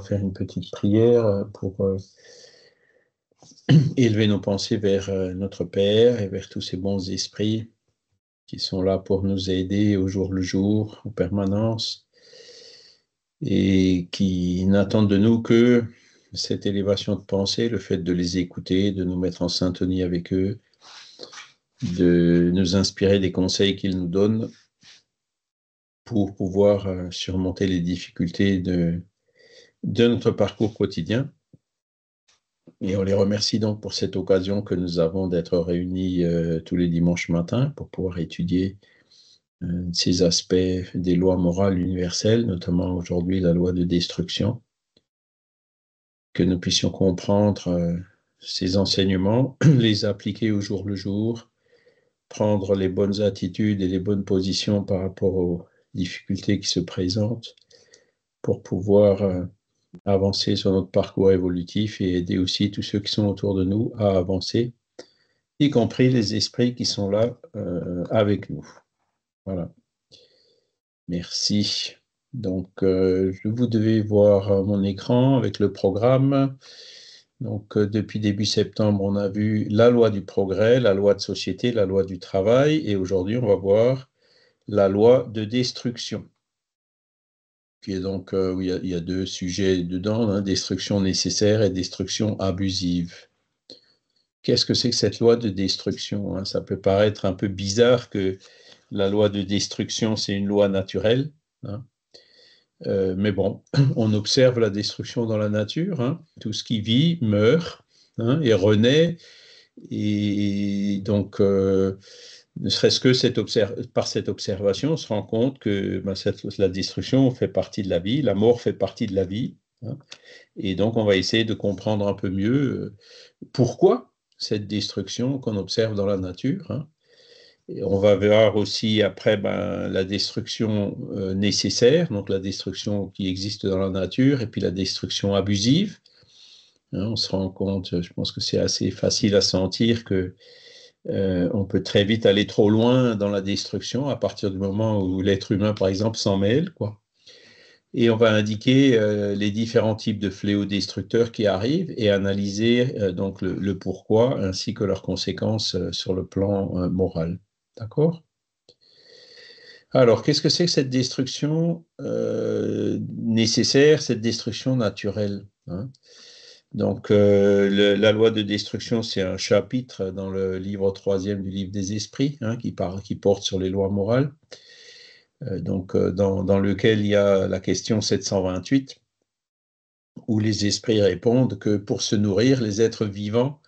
faire une petite prière pour élever nos pensées vers notre Père et vers tous ces bons esprits qui sont là pour nous aider au jour le jour, en permanence, et qui n'attendent de nous que cette élévation de pensée, le fait de les écouter, de nous mettre en syntonie avec eux, de nous inspirer des conseils qu'ils nous donnent pour pouvoir surmonter les difficultés de notre parcours quotidien. Et on les remercie donc pour cette occasion que nous avons d'être réunis tous les dimanches matins pour pouvoir étudier ces aspects des lois morales universelles, notamment aujourd'hui la loi de destruction, que nous puissions comprendre ces enseignements, les appliquer au jour le jour, prendre les bonnes attitudes et les bonnes positions par rapport aux difficultés qui se présentent pour pouvoir avancer sur notre parcours évolutif et aider aussi tous ceux qui sont autour de nous à avancer, y compris les esprits qui sont là avec nous. Voilà. Merci. Donc, vous devez voir mon écran avec le programme. Donc, depuis début septembre, on a vu la loi du progrès, la loi de société, la loi du travail, et aujourd'hui, on va voir la loi de destruction, qui est donc, où il y a deux sujets dedans, hein, destruction nécessaire et destruction abusive. Qu'est-ce que c'est que cette loi de destruction, hein? Ça peut paraître un peu bizarre que la loi de destruction, c'est une loi naturelle, hein. Mais bon, on observe la destruction dans la nature, hein. Tout ce qui vit meurt, hein, et renaît. Et donc, ne serait-ce que par cette observation, on se rend compte que la destruction fait partie de la vie, la mort fait partie de la vie, hein. Et donc, on va essayer de comprendre un peu mieux pourquoi cette destruction qu'on observe dans la nature, hein. Et on va voir aussi après la destruction nécessaire, donc la destruction qui existe dans la nature, et puis la destruction abusive, hein. On se rend compte, je pense que c'est assez facile à sentir que on peut très vite aller trop loin dans la destruction à partir du moment où l'être humain, par exemple, s'en mêle, quoi. Et on va indiquer les différents types de fléaux destructeurs qui arrivent et analyser donc le pourquoi ainsi que leurs conséquences sur le plan moral. D'accord? Alors, qu'est-ce que c'est que cette destruction nécessaire, cette destruction naturelle, hein? Donc, la loi de destruction, c'est un chapitre dans le livre 3e du livre des esprits, hein, qui porte sur les lois morales. Dans lequel il y a la question 728, où les esprits répondent que pour se nourrir, les êtres vivants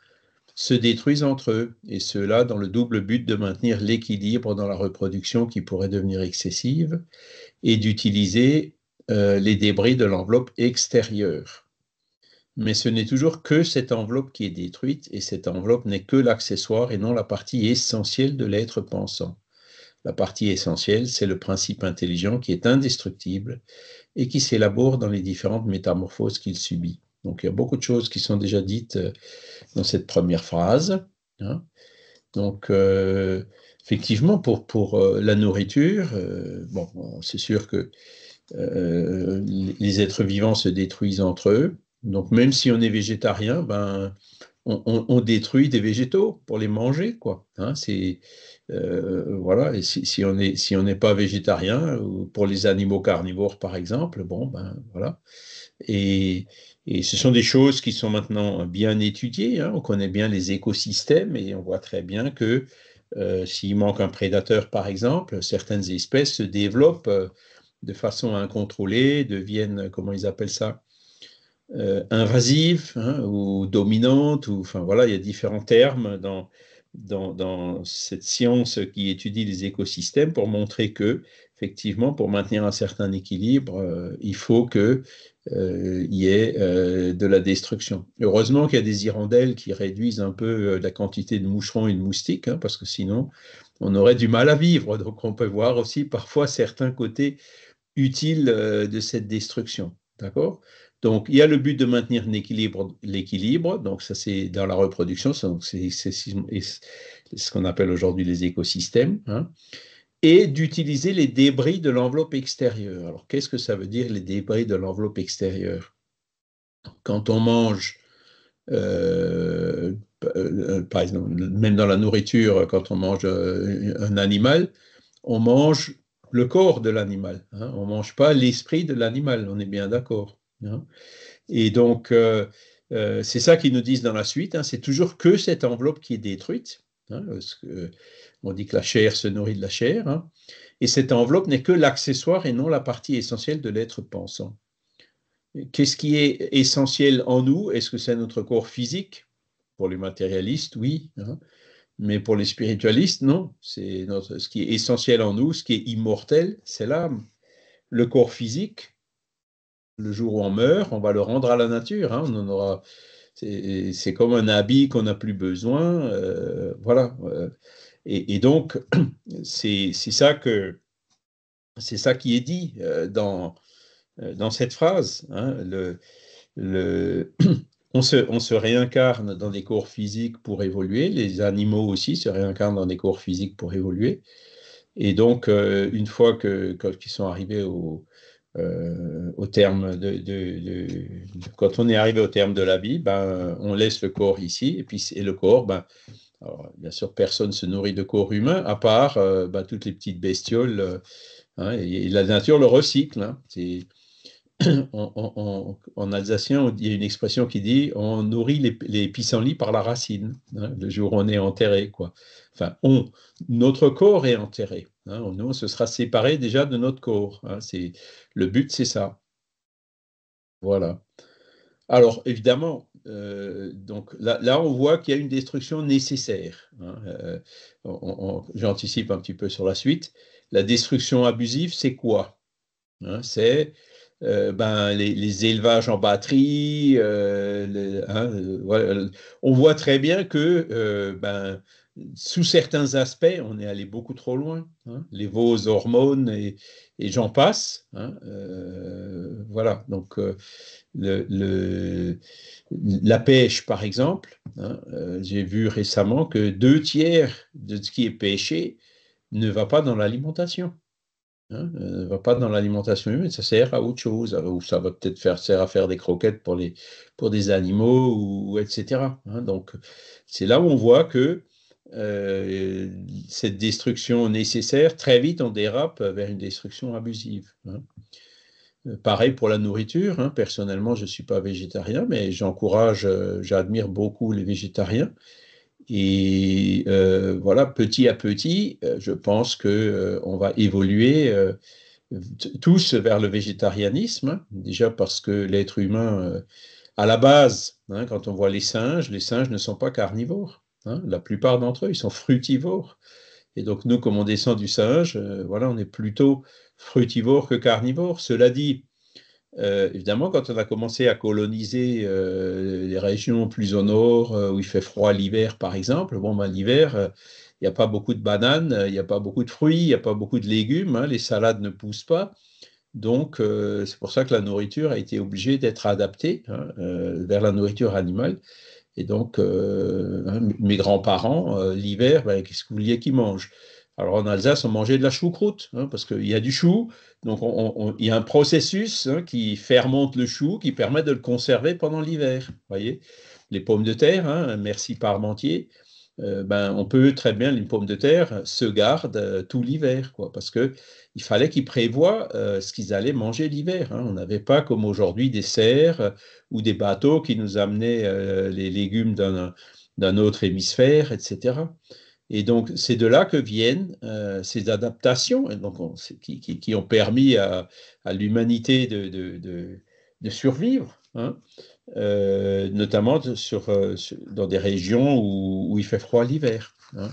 se détruisent entre eux, et cela dans le double but de maintenir l'équilibre dans la reproduction qui pourrait devenir excessive, et d'utiliser les débris de l'enveloppe extérieure. Mais ce n'est toujours que cette enveloppe qui est détruite, et cette enveloppe n'est que l'accessoire et non la partie essentielle de l'être pensant. La partie essentielle, c'est le principe intelligent qui est indestructible et qui s'élabore dans les différentes métamorphoses qu'il subit. Donc, il y a beaucoup de choses qui sont déjà dites dans cette première phrase, hein. Donc, effectivement, pour la nourriture, bon, c'est sûr que les êtres vivants se détruisent entre eux. Donc, même si on est végétarien, on détruit des végétaux pour les manger, quoi, hein. Voilà. Et si on n'est pas végétarien, ou pour les animaux carnivores, par exemple, bon, voilà. Et, et ce sont des choses qui sont maintenant bien étudiées, hein. On connaît bien les écosystèmes et on voit très bien que s'il manque un prédateur, par exemple, certaines espèces se développent de façon incontrôlée, deviennent, comment ils appellent ça, invasives, hein, ou dominantes, ou, enfin voilà, il y a différents termes dans cette science qui étudie les écosystèmes pour montrer que, effectivement, pour maintenir un certain équilibre, il faut qu'il y ait de la destruction. Heureusement qu'il y a des hirondelles qui réduisent un peu la quantité de moucherons et de moustiques, hein, parce que sinon, on aurait du mal à vivre. Donc, on peut voir aussi parfois certains côtés utiles de cette destruction. D'accord? Donc, il y a le but de maintenir l'équilibre. Donc, ça, c'est dans la reproduction. C'est ce qu'on appelle aujourd'hui les écosystèmes, hein, et d'utiliser les débris de l'enveloppe extérieure. Alors, qu'est-ce que ça veut dire, les débris de l'enveloppe extérieure? quand on mange, par exemple, même dans la nourriture, quand on mange un animal, on mange le corps de l'animal, hein. On ne mange pas l'esprit de l'animal, on est bien d'accord, hein. Et donc, c'est ça qu'ils nous disent dans la suite, hein, c'est toujours que cette enveloppe qui est détruite, hein, parce que, on dit que la chair se nourrit de la chair, hein, et cette enveloppe n'est que l'accessoire et non la partie essentielle de l'être pensant. Qu'est-ce qui est essentiel en nous? Est-ce que c'est notre corps physique? Pour les matérialistes, oui, hein, mais pour les spiritualistes, non. C'est ce qui est essentiel en nous, ce qui est immortel, c'est l'âme. Le corps physique, le jour où on meurt, on va le rendre à la nature, hein, on en aura. C'est comme un habit qu'on n'a plus besoin, voilà. Et donc, c'est ça qui est dit dans cette phrase, hein, le, on se réincarne dans des corps physiques pour évoluer. Les animaux aussi se réincarnent dans des corps physiques pour évoluer. Et donc, une fois qu'ils sont arrivés au terme quand on est arrivé au terme de la vie, ben, on laisse le corps ici. Et puis, le corps, ben, alors, bien sûr, personne ne se nourrit de corps humain, à part ben, toutes les petites bestioles, hein, et la nature le recycle, hein. En alsacien, il y a une expression qui dit on nourrit les pissenlits par la racine, hein, le jour où on est enterré, quoi. Enfin, notre corps est enterré, hein, nous, on se sera séparé déjà de notre corps, hein, le but, c'est ça. Voilà. Alors, évidemment, donc là, on voit qu'il y a une destruction nécessaire, hein, j'anticipe un petit peu sur la suite. La destruction abusive, c'est quoi, hein? C'est ben, les élevages en batterie, hein, voilà. On voit très bien que ben, sous certains aspects, on est allé beaucoup trop loin, hein. Les veaux hormones et j'en passe, hein, voilà, donc la pêche, par exemple, hein, j'ai vu récemment que 2 tiers de ce qui est pêché ne va pas dans l'alimentation, hein, ne va pas dans l'alimentation humaine, ça sert à autre chose, ou ça va peut-être sert à faire des croquettes pour des animaux, etc., hein. Donc, c'est là où on voit que cette destruction nécessaire, très vite, on dérape vers une destruction abusive, hein. Pareil pour la nourriture, hein. Personnellement, je ne suis pas végétarien, mais j'admire beaucoup les végétariens. Et voilà, petit à petit, je pense qu'on va évoluer tous vers le végétarianisme, hein. Déjà parce que l'être humain, à la base, hein, quand on voit les singes ne sont pas carnivores, hein. La plupart d'entre eux, ils sont frutivores. Et donc nous, comme on descend du singe, voilà, on est plutôt frutivore que carnivore. Cela dit, évidemment, quand on a commencé à coloniser les régions plus au nord, où il fait froid l'hiver, par exemple, bon, ben, l'hiver, il n'y a pas beaucoup de bananes, il n'y a pas beaucoup de fruits, il n'y a pas beaucoup de légumes, hein, les salades ne poussent pas. Donc, c'est pour ça que la nourriture a été obligée d'être adaptée, hein, vers la nourriture animale. Et donc, hein, mes grands-parents, l'hiver, ben, qu'est-ce que vous vouliez qu'ils mangent? Alors en Alsace, on mangeait de la choucroute, hein, parce qu'il y a du chou, donc il y a un processus, hein, qui fermente le chou, qui permet de le conserver pendant l'hiver. Voyez, les pommes de terre, hein, merci Parmentier, ben, on peut très bien, les pommes de terre se gardent tout l'hiver, quoi, parce que il fallait qu'ils prévoient ce qu'ils allaient manger l'hiver, hein. On n'avait pas comme aujourd'hui des serres ou des bateaux qui nous amenaient les légumes d'un autre hémisphère, etc. Et donc, c'est de là que viennent ces adaptations, et donc qui ont permis à l'humanité de survivre, hein, notamment dans des régions où il fait froid l'hiver, hein.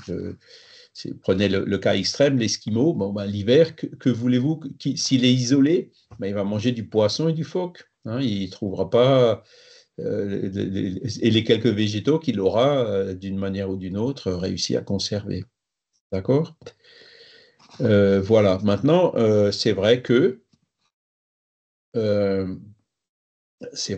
Prenez le cas extrême, l'Esquimau, bon, ben, l'hiver, que voulez-vous, s'il est isolé, ben, il va manger du poisson et du phoque, hein, il ne trouvera pas, et les quelques végétaux qu'il aura, d'une manière ou d'une autre, réussi à conserver. D'accord? Voilà. Maintenant, euh, c'est vrai que si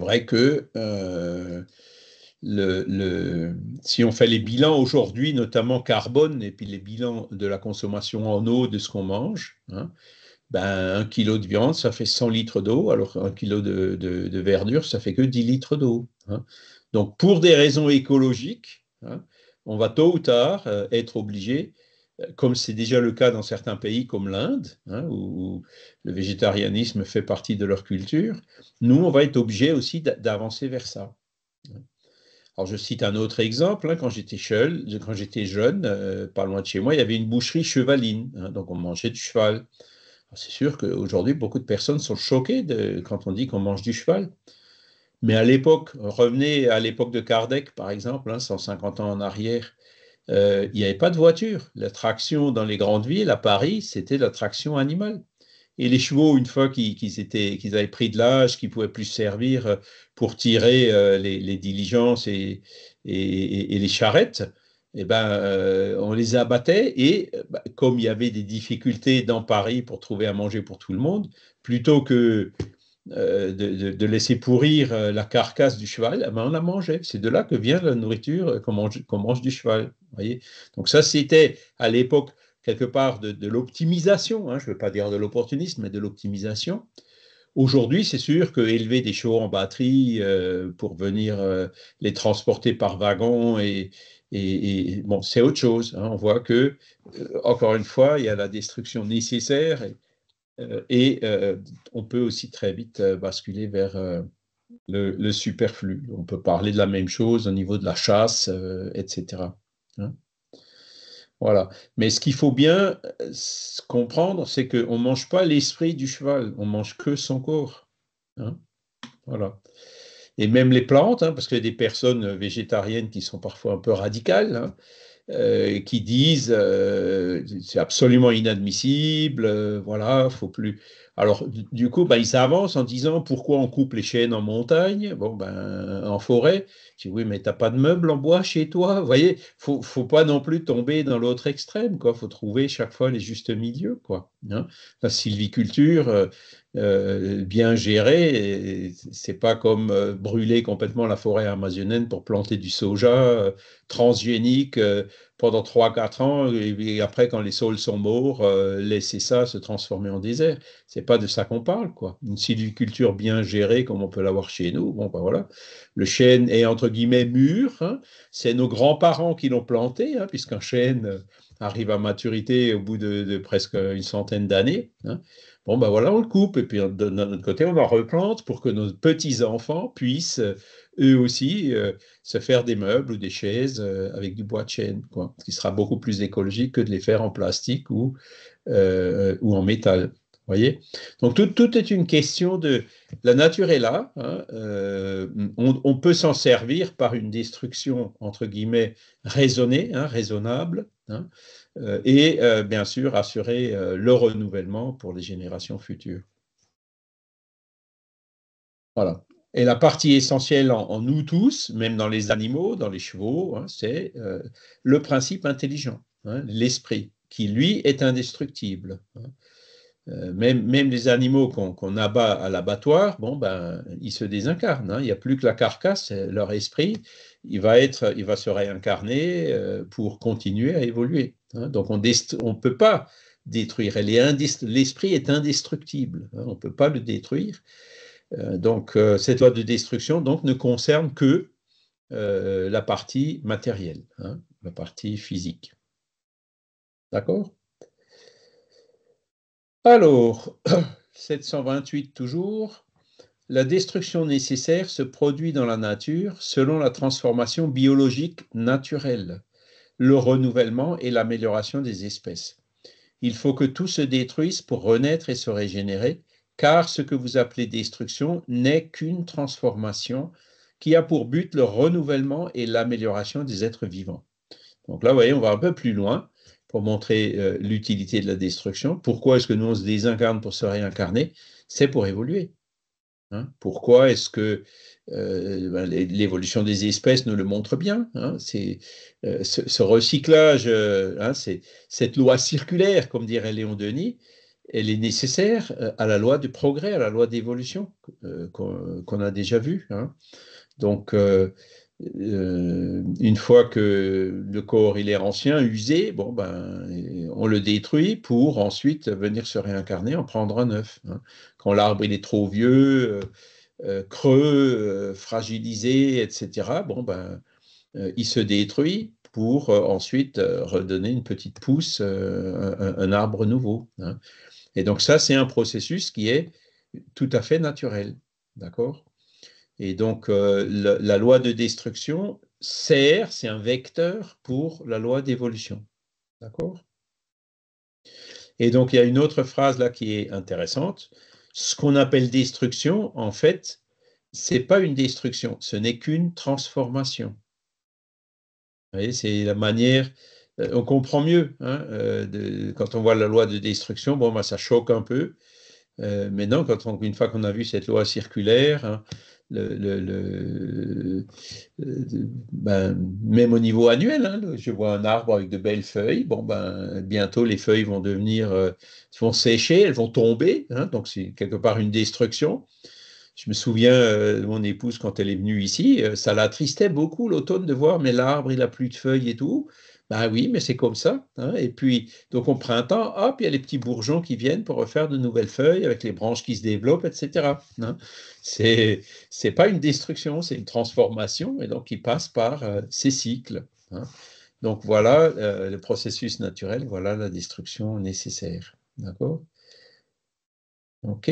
on fait les bilans aujourd'hui, notamment carbone, et puis les bilans de la consommation en eau de ce qu'on mange, hein, Ben, 1 kilo de viande, ça fait 100 litres d'eau, alors qu'un kilo de verdure, ça fait que 10 litres d'eau, hein. Donc, pour des raisons écologiques, hein, on va tôt ou tard être obligé, comme c'est déjà le cas dans certains pays comme l'Inde, hein, où le végétarianisme fait partie de leur culture, nous, on va être obligé aussi d'avancer vers ça. Alors, je cite un autre exemple, hein, quand j'étais jeune, pas loin de chez moi, il y avait une boucherie chevaline, hein, donc on mangeait du cheval. C'est sûr qu'aujourd'hui, beaucoup de personnes sont choquées quand on dit qu'on mange du cheval. Mais à l'époque, revenez à l'époque de Kardec, par exemple, hein, 150 ans en arrière, il n'y avait pas de voiture. La traction dans les grandes villes, à Paris, c'était la traction animale. Et les chevaux, une fois qu'ils avaient pris de l'âge, qu'ils ne pouvaient plus servir pour tirer les diligences et les charrettes, eh ben, on les abattait et comme il y avait des difficultés dans Paris pour trouver à manger pour tout le monde, plutôt que de laisser pourrir la carcasse du cheval, eh ben, on la mangeait. C'est de là que vient la nourriture qu'on mange du cheval. Voyez. Donc ça, c'était à l'époque quelque part de l'optimisation, hein, je ne veux pas dire de l'opportunisme, mais de l'optimisation. Aujourd'hui, c'est sûr que élever des chevaux en batterie pour venir les transporter par wagon bon, c'est autre chose, hein. On voit que, encore une fois, il y a la destruction nécessaire et on peut aussi très vite basculer vers le superflu. On peut parler de la même chose au niveau de la chasse, etc. Hein. Voilà. Mais ce qu'il faut bien comprendre, c'est qu'on ne mange pas l'esprit du cheval, on mange que son corps. Hein. Voilà. Et même les plantes, hein, parce qu'il y a des personnes végétariennes qui sont parfois un peu radicales, hein, qui disent c'est absolument inadmissible, voilà, faut plus. Alors, du coup, ben, ils avancent en disant pourquoi on coupe les chênes en montagne, bon, ben, en forêt. Je dis oui, mais t'as pas de meubles en bois chez toi. Vous voyez, faut pas non plus tomber dans l'autre extrême, quoi. Faut trouver chaque fois les justes milieux, quoi. Hein. La sylviculture, bien gérée, c'est pas comme brûler complètement la forêt amazonienne pour planter du soja transgénique pendant 3 4 ans, et après, quand les sols sont morts, laisser ça se transformer en désert. C'est pas de ça qu'on parle, quoi. Une sylviculture bien gérée, comme on peut l'avoir chez nous, bon, ben voilà. Le chêne est entre guillemets mûr, hein. C'est nos grands-parents qui l'ont planté, hein, puisqu'un chêne arrive à maturité au bout de presque une centaine d'années, hein. Bon, ben voilà, on le coupe, et puis d'un autre côté, on en replante pour que nos petits-enfants puissent, eux aussi, se faire des meubles ou des chaises avec du bois de chêne, quoi, ce qui sera beaucoup plus écologique que de les faire en plastique ou en métal. Voyez? Donc tout est une question de... La nature est là, hein, on peut s'en servir par une destruction, entre guillemets, raisonnée, hein, raisonnable, hein, et bien sûr assurer le renouvellement pour les générations futures. Voilà. Et la partie essentielle en nous tous, même dans les animaux, dans les chevaux, hein, c'est le principe intelligent, hein, l'esprit, qui lui est indestructible. Hein. Même les animaux qu'on abat à l'abattoir, bon, ben, ils se désincarnent, hein. Il n'y a plus que la carcasse, leur esprit, il va se réincarner pour continuer à évoluer. Hein. Donc on ne peut pas détruire. L'esprit est indestructible, hein, on ne peut pas le détruire. Donc cette loi de destruction donc, ne concerne que la partie matérielle, hein, la partie physique. D'accord? Alors, 728 toujours. La destruction nécessaire se produit dans la nature selon la transformation biologique naturelle, le renouvellement et l'amélioration des espèces. Il faut que tout se détruise pour renaître et se régénérer, car ce que vous appelez destruction n'est qu'une transformation qui a pour but le renouvellement et l'amélioration des êtres vivants. Donc là, vous voyez, on va un peu plus loin pour montrer l'utilité de la destruction. Pourquoi est-ce que nous, on se désincarne pour se réincarner? C'est pour évoluer. Hein. Pourquoi est-ce que l'évolution des espèces nous le montre bien, hein, ce recyclage, hein, cette loi circulaire, comme dirait Léon Denis, elle est nécessaire à la loi du progrès, à la loi d'évolution qu'on a déjà vue. Hein. Donc, une fois que le corps il est ancien, usé, bon, ben, on le détruit pour ensuite venir se réincarner, en prendre un neuf. Hein. Quand l'arbre il est trop vieux, creux, fragilisé, etc., bon, ben, il se détruit pour ensuite redonner une petite pousse, un arbre nouveau. Hein. Et donc ça, c'est un processus qui est tout à fait naturel. D'accord? Et donc la loi de destruction sert, c'est un vecteur pour la loi d'évolution. D'accord? Et donc il y a une autre phrase là qui est intéressante. Ce qu'on appelle destruction, en fait, c'est pas une destruction, ce n'est qu'une transformation. Vous voyez, c'est la manière, on comprend mieux hein, quand on voit la loi de destruction, bon, ben, ça choque un peu, mais non, une fois qu'on a vu cette loi circulaire, hein, le, le- le- ben, même au niveau annuel, hein, je vois un arbre avec de belles feuilles, bon, ben, bientôt les feuilles vont devenir, vont sécher, elles vont tomber, hein, donc c'est quelque part une destruction. Je me souviens de mon épouse quand elle est venue ici, ça l'attristait beaucoup l'automne de voir, mais l'arbre, il a plus de feuilles et tout. Ben oui, mais c'est comme ça. Hein. Et puis, donc au printemps, hop, il y a les petits bourgeons qui viennent pour refaire de nouvelles feuilles avec les branches qui se développent, etc. Hein. C'est pas une destruction, c'est une transformation, et donc il passe par ces cycles. Hein. Donc voilà le processus naturel, voilà la destruction nécessaire. D'accord? OK.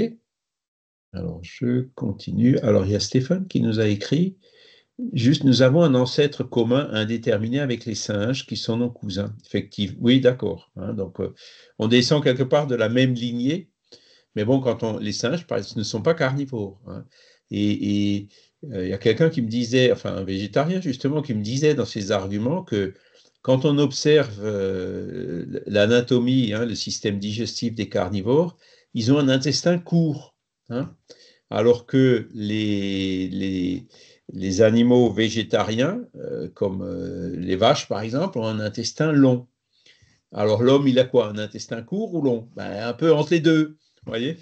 Alors, je continue. Alors, il y a Stéphane qui nous a écrit, juste, nous avons un ancêtre commun indéterminé avec les singes qui sont nos cousins. Effectivement, oui, d'accord. Hein, donc, on descend quelque part de la même lignée, mais bon, les singes, par exemple, ne sont pas carnivores. Hein. Et il y a quelqu'un qui me disait, enfin, un végétarien justement, qui me disait dans ses arguments que quand on observe l'anatomie, hein, le système digestif des carnivores, ils ont un intestin court. Hein, alors que les animaux végétariens, comme les vaches par exemple, ont un intestin long. Alors l'homme, il a quoi? Un intestin court ou long? Ben, un peu entre les deux, vous voyez?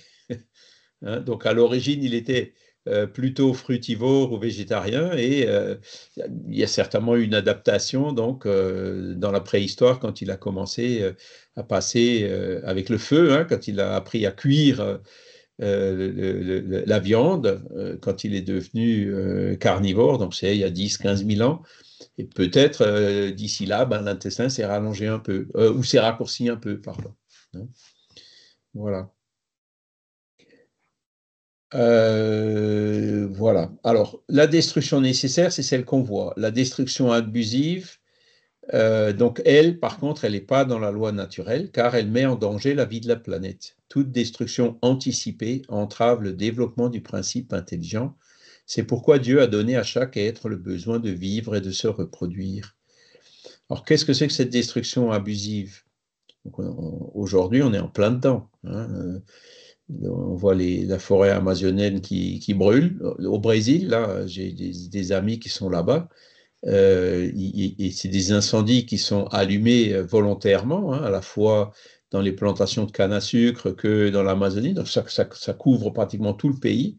Hein, donc à l'origine, il était plutôt frutivore ou végétarien et il y a certainement eu une adaptation donc dans la préhistoire quand il a commencé à passer avec le feu, hein, quand il a appris à cuire la viande quand il est devenu carnivore, donc c'est il y a 10-15 000 ans. Et peut-être d'ici là, ben, l'intestin s'est rallongé un peu, ou s'est raccourci un peu, pardon. Hein. Voilà. Voilà. Alors, la destruction nécessaire, c'est celle qu'on voit. La destruction abusive, donc elle, par contre, elle n'est pas dans la loi naturelle, car elle met en danger la vie de la planète. Toute destruction anticipée entrave le développement du principe intelligent. C'est pourquoi Dieu a donné à chaque être le besoin de vivre et de se reproduire. Alors, qu'est-ce que c'est que cette destruction abusive? Aujourd'hui, on est en plein dedans. Hein. On voit la forêt amazonienne qui brûle. Au Brésil, là, j'ai des amis qui sont là-bas. Et c'est des incendies qui sont allumés volontairement, hein, à la fois dans les plantations de canne à sucre que dans l'Amazonie. Donc ça couvre pratiquement tout le pays.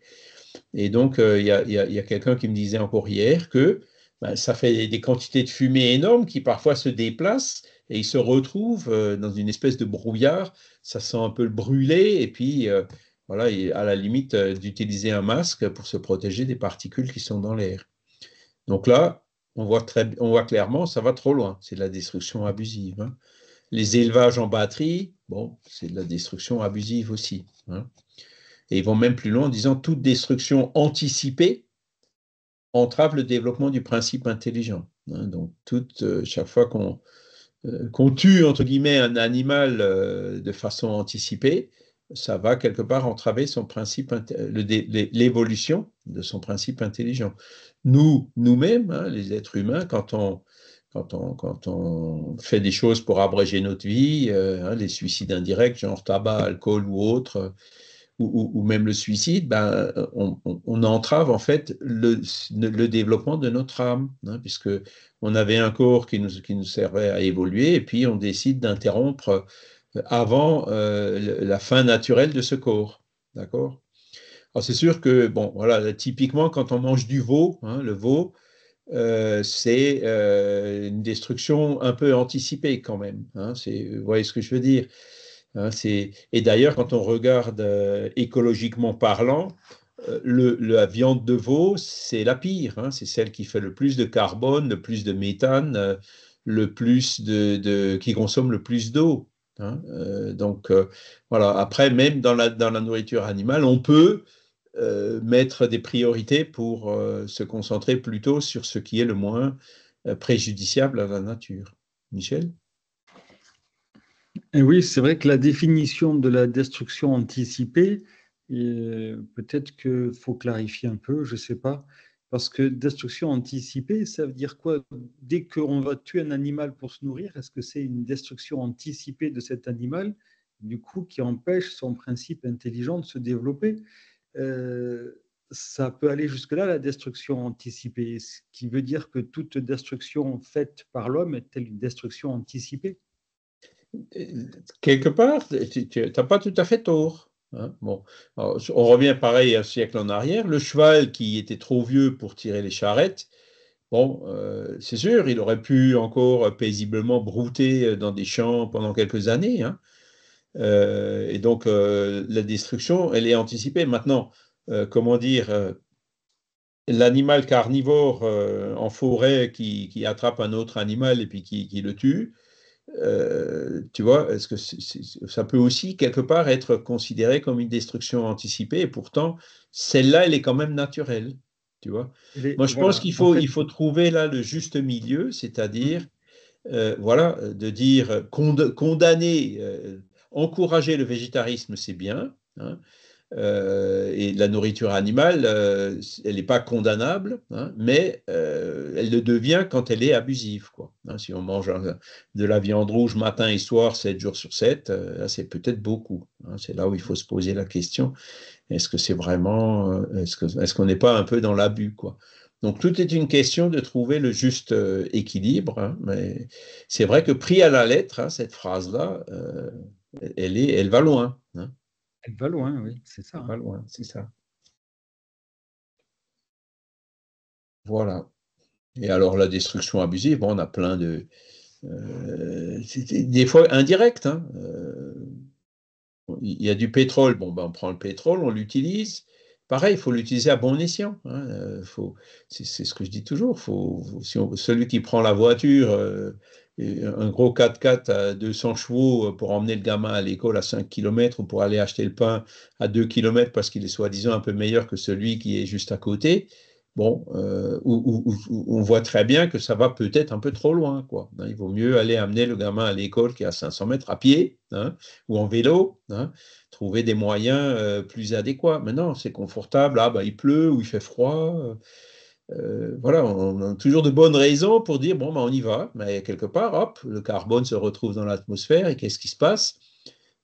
Et donc il y a quelqu'un qui me disait encore hier que ben, ça fait des quantités de fumée énormes qui parfois se déplacent et ils se retrouvent dans une espèce de brouillard. Ça sent un peu le brûlé et puis voilà, et à la limite d'utiliser un masque pour se protéger des particules qui sont dans l'air. Donc là, on voit clairement, ça va trop loin. C'est de la destruction abusive. Hein. Les élevages en batterie, bon, c'est de la destruction abusive aussi. Hein. Et ils vont même plus loin en disant toute destruction anticipée entrave le développement du principe intelligent. Hein. Donc, chaque fois qu'on tue, entre guillemets, un animal de façon anticipée, ça va quelque part entraver son principe, l'évolution de son principe intelligent. Nous-mêmes, hein, les êtres humains, quand on fait des choses pour abréger notre vie, hein, les suicides indirects, genre tabac, alcool ou autre, ou même le suicide, ben, on entrave en fait le développement de notre âme, hein, puisque on avait un corps qui nous servait à évoluer, et puis on décide d'interrompre avant la fin naturelle de ce corps. D'accord? Alors c'est sûr que, bon, voilà, typiquement quand on mange du veau, hein, le veau, c'est une destruction un peu anticipée quand même, hein. Vous voyez ce que je veux dire, hein, et d'ailleurs, quand on regarde écologiquement parlant, la viande de veau, c'est la pire, hein. C'est celle qui fait le plus de carbone, le plus de méthane, le plus qui consomme le plus d'eau, hein. Donc, voilà. Après, même dans la nourriture animale, on peut mettre des priorités pour se concentrer plutôt sur ce qui est le moins préjudiciable à la nature. Michel? Et oui, c'est vrai que la définition de la destruction anticipée, peut-être qu'il faut clarifier un peu, je ne sais pas, parce que destruction anticipée, ça veut dire quoi? Dès qu'on va tuer un animal pour se nourrir, est-ce que c'est une destruction anticipée de cet animal, du coup, qui empêche son principe intelligent de se développer? Ça peut aller jusque-là, la destruction anticipée, ce qui veut dire que toute destruction faite par l'homme est-elle une destruction anticipée? Quelque part, tu n'as pas tout à fait tort, hein. Bon, alors, on revient pareil un siècle en arrière. Le cheval qui était trop vieux pour tirer les charrettes, bon, c'est sûr, il aurait pu encore paisiblement brouter dans des champs pendant quelques années, hein. Et donc, la destruction, elle est anticipée. Maintenant, comment dire, l'animal carnivore en forêt qui attrape un autre animal et puis qui le tue, tu vois, est-ce que ça peut aussi quelque part être considéré comme une destruction anticipée et pourtant celle-là, elle est quand même naturelle, tu vois. Moi, je pense Voilà, en fait, il faut trouver là le juste milieu, c'est-à-dire, voilà, de dire condamner, encourager le végétarisme, c'est bien, hein, et la nourriture animale, elle n'est pas condamnable, hein, mais elle le devient quand elle est abusive, quoi, hein. Si on mange de la viande rouge matin et soir, 7 jours sur 7, là, c'est peut-être beaucoup, hein. C'est là où il faut se poser la question, est-ce que c'est vraiment, est-ce qu'on n'est pas un peu dans l'abus, quoi. Donc tout est une question de trouver le juste équilibre, hein, mais c'est vrai que pris à la lettre, hein, cette phrase-là, elle va loin, hein. elle va loin, oui, c'est ça, Elle hein. va loin, c'est ça. Voilà. Et alors la destruction abusive, bon, on a plein de... c'est des fois indirect, hein. Il y a du pétrole, bon, ben, on prend le pétrole, on l'utilise. Pareil, il faut l'utiliser à bon escient, hein. C'est ce que je dis toujours. Celui qui prend la voiture, un gros 4x4 à 200 chevaux pour emmener le gamin à l'école à 5 km ou pour aller acheter le pain à 2 km parce qu'il est soi-disant un peu meilleur que celui qui est juste à côté, bon, on voit très bien que ça va peut-être un peu trop loin, quoi, hein. Il vaut mieux aller amener le gamin à l'école qui est à 500 mètres à pied, hein, ou en vélo, hein, trouver des moyens plus adéquats. Maintenant, c'est confortable, ah, bah, il pleut ou il fait froid. Voilà, on a toujours de bonnes raisons pour dire, bon, bah, on y va. Mais quelque part, hop, le carbone se retrouve dans l'atmosphère et qu'est-ce qui se passe?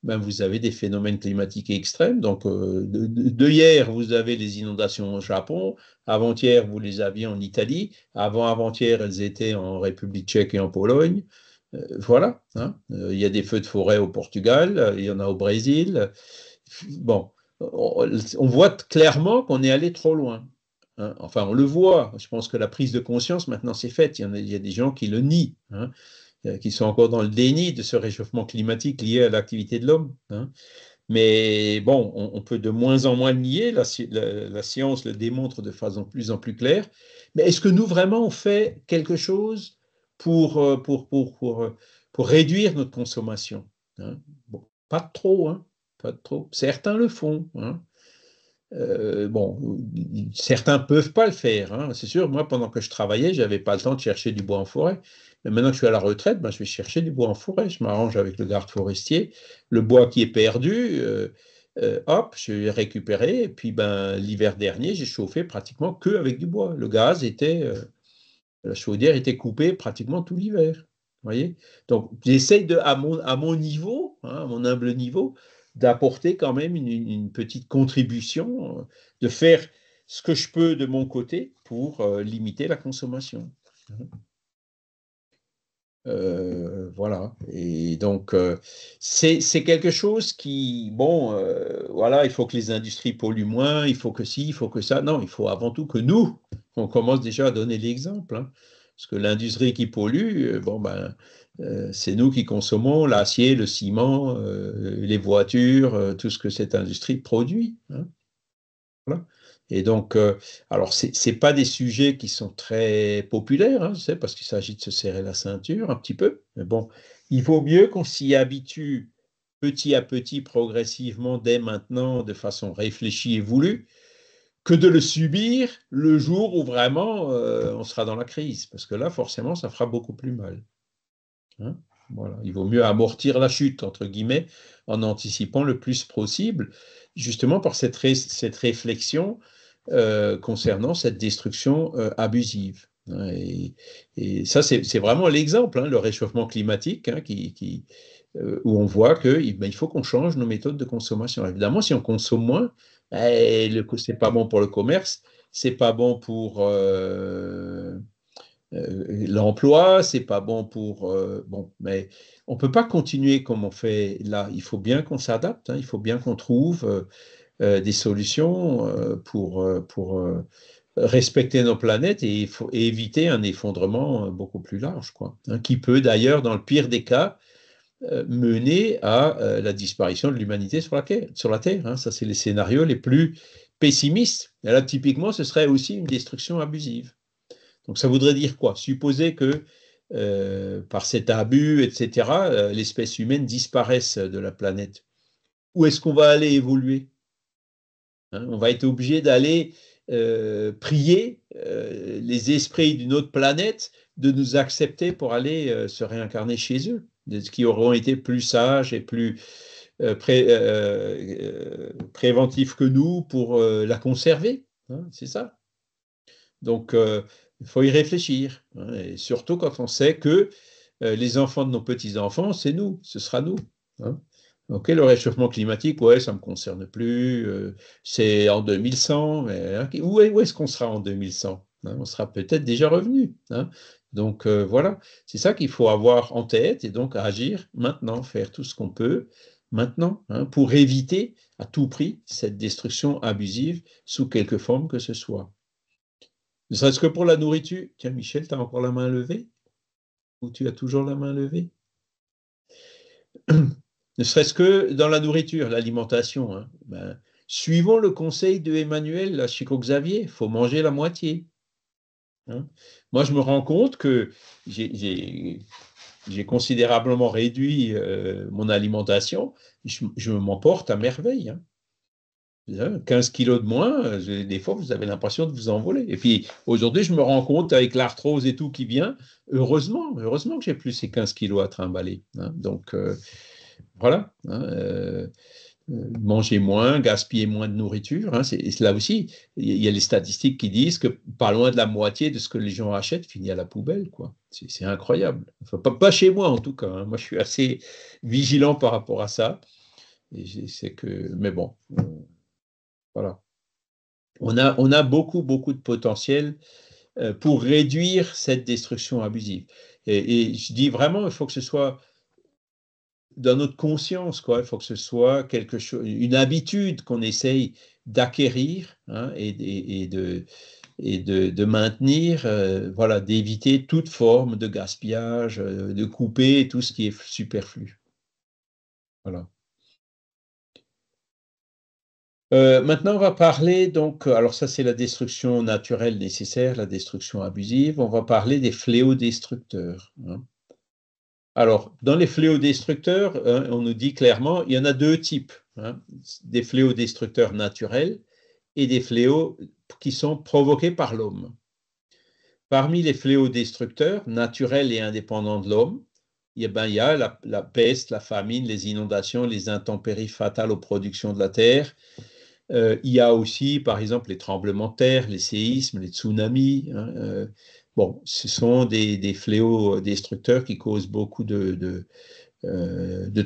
Ben, vous avez des phénomènes climatiques extrêmes. Donc, de hier, vous avez les inondations au Japon. Avant-hier, vous les aviez en Italie. Avant-avant-hier, elles étaient en République tchèque et en Pologne. Voilà, hein. Il y a des feux de forêt au Portugal, il y en a au Brésil. Bon, on voit clairement qu'on est allé trop loin, hein. Enfin, on le voit. Je pense que la prise de conscience, maintenant, c'est faite. Il y a des gens qui le nient, hein, qui sont encore dans le déni de ce réchauffement climatique lié à l'activité de l'homme, hein. Mais bon, on peut de moins en moins le nier. La science le démontre de façon de plus en plus claire. Mais est-ce que nous, vraiment, on fait quelque chose pour réduire notre consommation, hein? Bon, pas de trop, hein, pas de trop. Certains le font, hein. Bon, certains ne peuvent pas le faire, hein. C'est sûr, moi, pendant que je travaillais, je n'avais pas le temps de chercher du bois en forêt. Mais maintenant que je suis à la retraite, ben, je vais chercher du bois en forêt. Je m'arrange avec le garde forestier. Le bois qui est perdu, hop, je vais récupérer. Et puis, ben, l'hiver dernier, j'ai chauffé pratiquement que avec du bois. La chaudière était coupée pratiquement tout l'hiver. Vous voyez? Donc, j'essaye à mon niveau, hein, à mon humble niveau, d'apporter quand même une petite contribution, de faire ce que je peux de mon côté pour limiter la consommation. Voilà. Et donc, c'est quelque chose qui, bon, voilà, il faut que les industries polluent moins, il faut que ci, il faut que ça. Non, il faut avant tout que nous, on commence déjà à donner l'exemple, hein. Parce que l'industrie qui pollue, bon, ben, c'est nous qui consommons l'acier, le ciment, les voitures, tout ce que cette industrie produit, hein. Voilà. Et donc, alors, c'est pas des sujets qui sont très populaires, hein, je sais, parce qu'il s'agit de se serrer la ceinture un petit peu. Mais bon, il vaut mieux qu'on s'y habitue petit à petit, progressivement, dès maintenant, de façon réfléchie et voulue, que de le subir le jour où vraiment on sera dans la crise. Parce que là, forcément, ça fera beaucoup plus mal, hein. Voilà. Il vaut mieux amortir la chute, entre guillemets, en anticipant le plus possible, justement par cette réflexion concernant cette destruction abusive, hein. Et ça, c'est vraiment l'exemple, hein, le réchauffement climatique, hein, où on voit qu'il ben, il faut qu'on change nos méthodes de consommation. Évidemment, si on consomme moins, c'est pas bon pour le commerce, c'est pas bon pour l'emploi, c'est pas bon pour bon, mais on peut pas continuer comme on fait là. Il faut bien qu'on s'adapte, hein, il faut bien qu'on trouve des solutions pour respecter nos planètes et éviter un effondrement beaucoup plus large, quoi, hein, qui peut d'ailleurs, dans le pire des cas, mener à la disparition de l'humanité sur la Terre, hein. Ça, c'est les scénarios les plus pessimistes. Et là, typiquement, ce serait aussi une destruction abusive. Donc, ça voudrait dire quoi? Supposer que par cet abus, etc., l'espèce humaine disparaisse de la planète. Où est-ce qu'on va aller évoluer? Hein, on va être obligé d'aller prier les esprits d'une autre planète de nous accepter pour aller se réincarner chez eux, qui auront été plus sages et plus préventifs que nous pour la conserver, hein, c'est ça. Donc, il faut y réfléchir, hein, et surtout quand on sait que les enfants de nos petits-enfants, c'est nous, ce sera nous, hein. Ok, le réchauffement climatique, ouais, ça ne me concerne plus, c'est en 2100, mais hein, où est-ce qu'on sera en 2100, hein? On sera peut-être déjà revenu, hein. Donc voilà, c'est ça qu'il faut avoir en tête et donc agir maintenant, faire tout ce qu'on peut maintenant, hein, pour éviter à tout prix cette destruction abusive sous quelque forme que ce soit. Ne serait-ce que pour la nourriture. Tiens, Michel, tu as encore la main levée? Ou tu as toujours la main levée? Ne serait-ce que dans la nourriture, l'alimentation, hein. Ben, suivons le conseil de Emmanuel, là, Chico Xavier, il faut manger la moitié, hein. Moi, je me rends compte que j'ai considérablement réduit mon alimentation. Je m'en porte à merveille, hein. 15 kilos de moins, des fois, vous avez l'impression de vous envoler. Et puis, aujourd'hui, je me rends compte, avec l'arthrose et tout qui vient, heureusement que j'ai plus ces 15 kilos à trimballer, hein. Donc, voilà, hein, manger moins, gaspiller moins de nourriture, hein, là aussi, il y a les statistiques qui disent que pas loin de la moitié de ce que les gens achètent finit à la poubelle, quoi. C'est incroyable. Enfin, pas chez moi, en tout cas, hein. Moi, je suis assez vigilant par rapport à ça. Mais bon, voilà. On a beaucoup de potentiel pour réduire cette destruction abusive. Et je dis vraiment, il faut que ce soit dans notre conscience, quoi. Il faut que ce soit quelque chose, une habitude qu'on essaye d'acquérir, hein, de maintenir, voilà, d'éviter toute forme de gaspillage, de couper tout ce qui est superflu. Voilà. Maintenant, on va parler donc, alors ça c'est la destruction naturelle nécessaire, la destruction abusive. On va parler des fléaux destructeurs, hein. Alors, dans les fléaux destructeurs, hein, on nous dit clairement, il y en a deux types, hein, des fléaux destructeurs naturels et des fléaux qui sont provoqués par l'homme. Parmi les fléaux destructeurs, naturels et indépendants de l'homme, il y a la peste, la famine, les inondations, les intempéries fatales aux productions de la terre. Il y a aussi, par exemple, les tremblements de terre, les séismes, les tsunamis, hein, bon, ce sont des fléaux destructeurs qui causent beaucoup de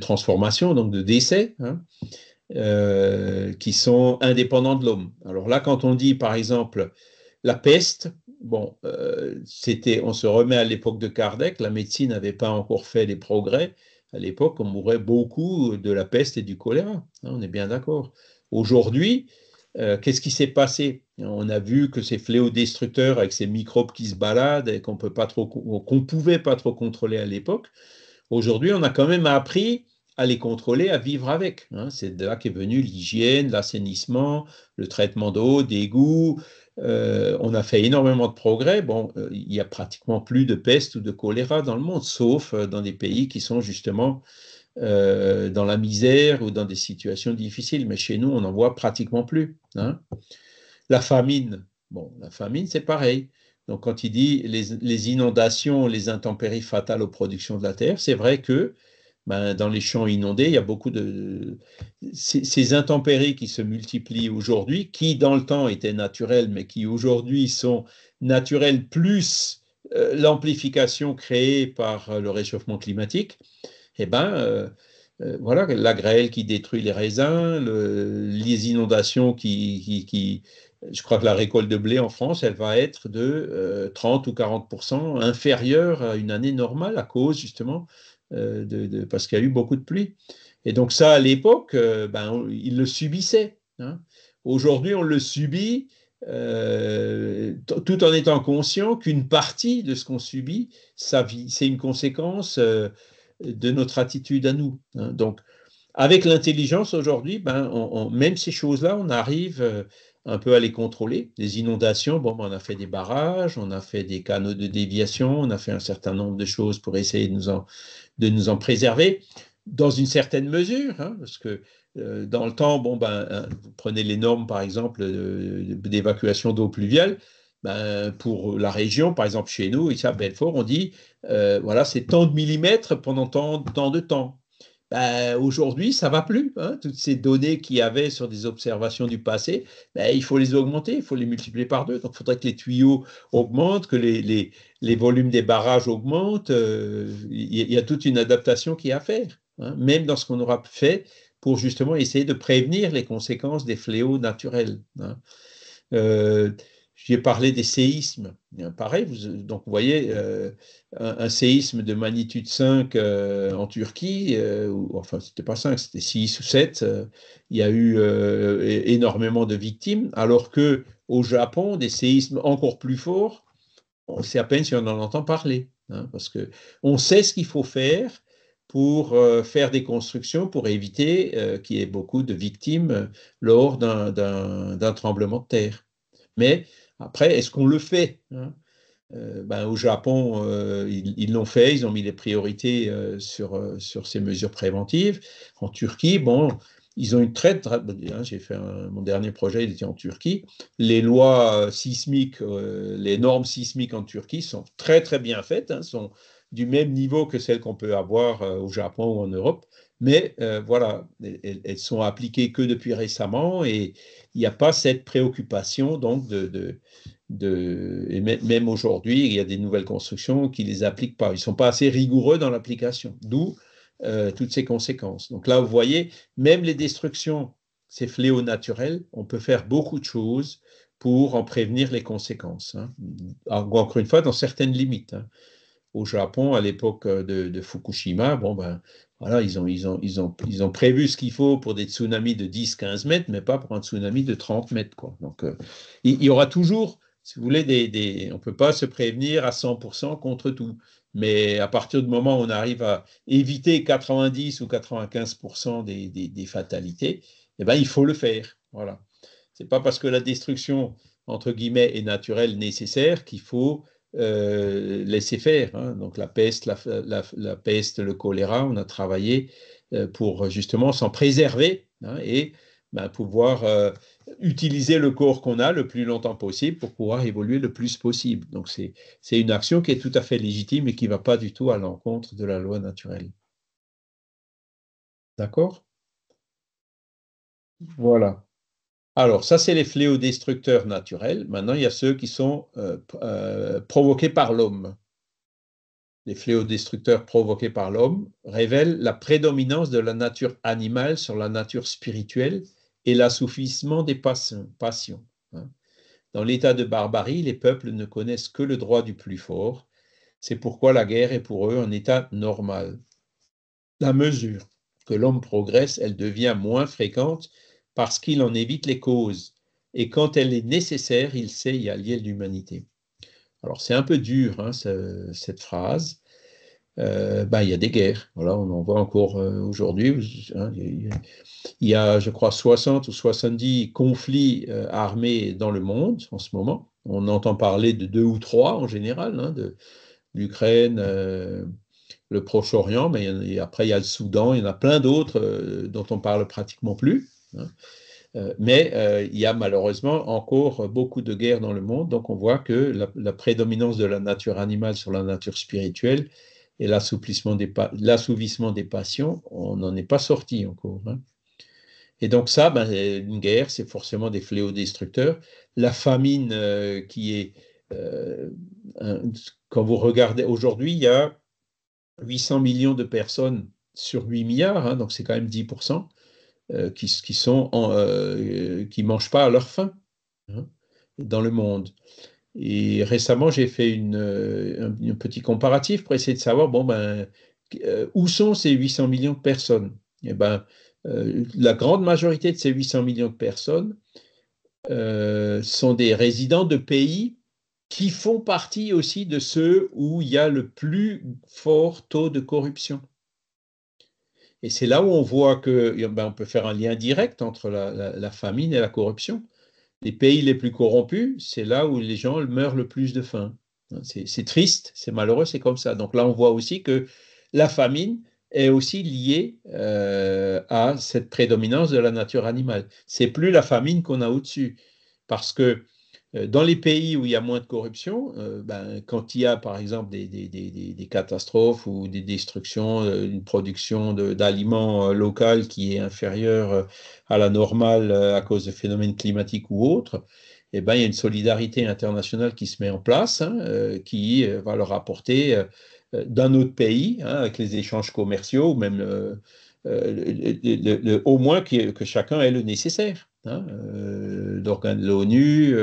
transformations, donc de décès, hein, qui sont indépendants de l'homme. Alors là, quand on dit, par exemple, la peste, bon, on se remet à l'époque de Kardec, la médecine n'avait pas encore fait les progrès. À l'époque, on mourait beaucoup de la peste et du choléra, hein, on est bien d'accord. Aujourd'hui, qu'est-ce qui s'est passé? On a vu que ces fléaux destructeurs avec ces microbes qui se baladent et qu'on pouvait pas trop contrôler à l'époque, aujourd'hui, on a quand même appris à les contrôler, à vivre avec, hein. C'est de là qu'est venue l'hygiène, l'assainissement, le traitement d'eau, d'égouts. On a fait énormément de progrès. Bon, il n'y a pratiquement plus de peste ou de choléra dans le monde, sauf dans des pays qui sont justement dans la misère ou dans des situations difficiles. Mais chez nous, on n'en voit pratiquement plus, hein. La famine, bon, la famine, c'est pareil. Donc, quand il dit les inondations, les intempéries fatales aux productions de la terre, c'est vrai que ben, dans les champs inondés, il y a beaucoup de... Ces intempéries qui se multiplient aujourd'hui, qui dans le temps étaient naturelles, mais qui aujourd'hui sont naturelles plus l'amplification créée par le réchauffement climatique, eh ben, voilà, la grêle qui détruit les raisins, les inondations je crois que la récolte de blé en France, elle va être de 30 ou 40% inférieure à une année normale à cause justement parce qu'il y a eu beaucoup de pluie. Et donc ça, à l'époque, ben, ils le subissaient, hein. Aujourd'hui, on le subit tout en étant conscient qu'une partie de ce qu'on subit, c'est une conséquence de notre attitude à nous, hein. Donc, avec l'intelligence aujourd'hui, ben, même ces choses-là, on arrive un peu à les contrôler. Les inondations, bon, ben, on a fait des barrages, on a fait des canaux de déviation, on a fait un certain nombre de choses pour essayer de nous en préserver dans une certaine mesure, hein, parce que dans le temps, bon, ben, vous prenez les normes, par exemple, d'évacuation d'eau pluviale, ben, pour la région, par exemple chez nous, ici à Belfort, on dit, voilà, c'est tant de millimètres pendant tant de temps. Ben, aujourd'hui, ça ne va plus, hein. Toutes ces données qu'il y avait sur des observations du passé, ben, il faut les augmenter, il faut les multiplier par deux. Donc, il faudrait que les tuyaux augmentent, que les volumes des barrages augmentent. Il y a toute une adaptation qui est à faire, hein, même dans ce qu'on aura fait pour justement essayer de prévenir les conséquences des fléaux naturels, hein. Euh, j'ai parlé des séismes. Pareil, donc vous voyez, un séisme de magnitude 5 en Turquie, enfin, c'était pas 5, c'était 6 ou 7, il y a eu énormément de victimes, alors que au Japon, des séismes encore plus forts, on sait à peine si on en entend parler, hein, parce que on sait ce qu'il faut faire pour faire des constructions pour éviter qu'il y ait beaucoup de victimes lors d'un tremblement de terre. Mais après, est-ce qu'on le fait, hein? Ben, au Japon, ils l'ont fait, ils ont mis les priorités sur ces mesures préventives. En Turquie, bon, ils ont une hein, j'ai fait mon dernier projet, il était en Turquie. Les lois sismiques, les normes sismiques en Turquie sont très très bien faites, hein, sont du même niveau que celles qu'on peut avoir au Japon ou en Europe. Mais voilà, elles sont appliquées que depuis récemment et il n'y a pas cette préoccupation donc et même aujourd'hui, il y a des nouvelles constructions qui ne les appliquent pas. Ils ne sont pas assez rigoureux dans l'application, d'où toutes ces conséquences. Donc là, vous voyez, même les destructions, ces fléaux naturels, on peut faire beaucoup de choses pour en prévenir les conséquences, hein. Encore une fois, dans certaines limites, hein. Au Japon, à l'époque de Fukushima, bon ben, voilà, ils ont prévu ce qu'il faut pour des tsunamis de 10-15 mètres, mais pas pour un tsunami de 30 mètres, quoi. Donc, il y aura toujours, si vous voulez, on ne peut pas se prévenir à 100% contre tout. Mais à partir du moment où on arrive à éviter 90 ou 95% des fatalités, eh ben, il faut le faire. Voilà. Ce n'est pas parce que la destruction, entre guillemets, est naturelle, nécessaire, qu'il faut laisser faire, hein. Donc la peste, la peste, le choléra, on a travaillé pour justement s'en préserver, hein, et ben, pouvoir utiliser le corps qu'on a le plus longtemps possible pour pouvoir évoluer le plus possible. Donc c'est une action qui est tout à fait légitime et qui ne va pas du tout à l'encontre de la loi naturelle. D'accord? Voilà. Alors, ça, c'est les fléaux destructeurs naturels. Maintenant, il y a ceux qui sont provoqués par l'homme. Les fléaux destructeurs provoqués par l'homme révèlent la prédominance de la nature animale sur la nature spirituelle et l'assouvissement des passions, hein. Dans l'état de barbarie, les peuples ne connaissent que le droit du plus fort. C'est pourquoi la guerre est pour eux un état normal. À mesure que l'homme progresse, elle devient moins fréquente parce qu'il en évite les causes. Et quand elle est nécessaire, il sait y allier l'humanité. Alors c'est un peu dur, hein, cette phrase. Il y a des guerres, voilà, on en voit encore aujourd'hui. Hein, il y a, je crois, 60 ou 70 conflits armés dans le monde en ce moment. On entend parler de 2 ou 3 en général, hein, de l'Ukraine, le Proche-Orient, mais après il y a le Soudan, il y en a plein d'autres dont on parle pratiquement plus. Hein. Il y a malheureusement encore beaucoup de guerres dans le monde, donc on voit que la prédominance de la nature animale sur la nature spirituelle et l'assouvissement des passions, on n'en est pas sorti encore. Hein. Et donc ça, une guerre, c'est forcément des fléaux destructeurs. La famine qui est, quand vous regardez aujourd'hui, il y a 800 millions de personnes sur 8 milliards, hein, donc c'est quand même 10%, qui mangent pas à leur faim, hein, dans le monde. Et récemment, j'ai fait un petit comparatif pour essayer de savoir, où sont ces 800 millions de personnes? Eh ben, la grande majorité de ces 800 millions de personnes sont des résidents de pays qui font partie aussi de ceux où il y a le plus fort taux de corruption. Et c'est là où on voit on peut faire un lien direct entre la famine et la corruption. Les pays les plus corrompus, c'est là où les gens meurent le plus de faim. C'est triste, c'est malheureux, c'est comme ça. Donc là, on voit aussi que la famine est aussi liée à cette prédominance de la nature animale. C'est plus la famine qu'on a au-dessus. Parce que dans les pays où il y a moins de corruption, quand il y a par exemple des catastrophes ou des destructions, une production d'aliments locaux qui est inférieure à la normale à cause de phénomènes climatiques ou autres, il y a une solidarité internationale qui se met en place, hein, qui va leur apporter d'un autre pays, hein, avec les échanges commerciaux, ou même au moins que chacun ait le nécessaire. Hein, d'organes de l'ONU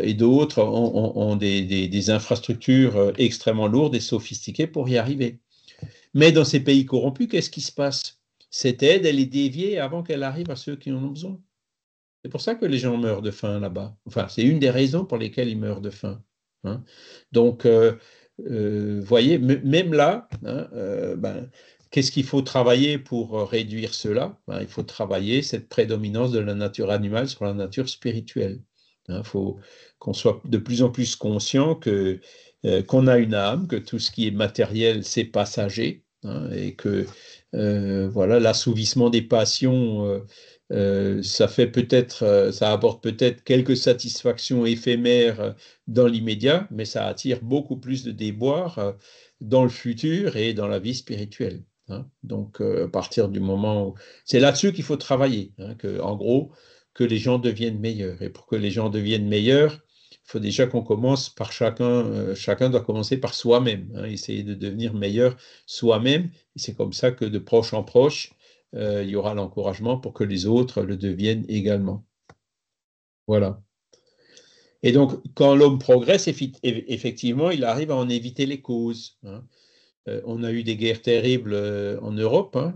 et d'autres ont des infrastructures extrêmement lourdes et sophistiquées pour y arriver. Mais dans ces pays corrompus, qu'est-ce qui se passe? Cette aide, elle est déviée avant qu'elle arrive à ceux qui en ont besoin. C'est pour ça que les gens meurent de faim là-bas. Enfin, c'est une des raisons pour lesquelles ils meurent de faim. Hein. Donc, voyez, même là, hein, qu'est-ce qu'il faut travailler pour réduire cela? Il faut travailler cette prédominance de la nature animale sur la nature spirituelle. Il faut qu'on soit de plus en plus conscient qu'on a une âme, que tout ce qui est matériel, c'est passager, hein, et que voilà, l'assouvissement des passions, ça apporte peut-être quelques satisfactions éphémères dans l'immédiat, mais ça attire beaucoup plus de déboires dans le futur et dans la vie spirituelle. Hein. Donc, à partir du moment où... C'est là-dessus qu'il faut travailler, hein, en gros, que les gens deviennent meilleurs. Et pour que les gens deviennent meilleurs, il faut déjà qu'on commence par chacun doit commencer par soi-même, hein, essayer de devenir meilleur soi-même. Et c'est comme ça que de proche en proche, il y aura l'encouragement pour que les autres le deviennent également. Voilà. Et donc, quand l'homme progresse, effectivement, il arrive à en éviter les causes. Hein. On a eu des guerres terribles en Europe, hein,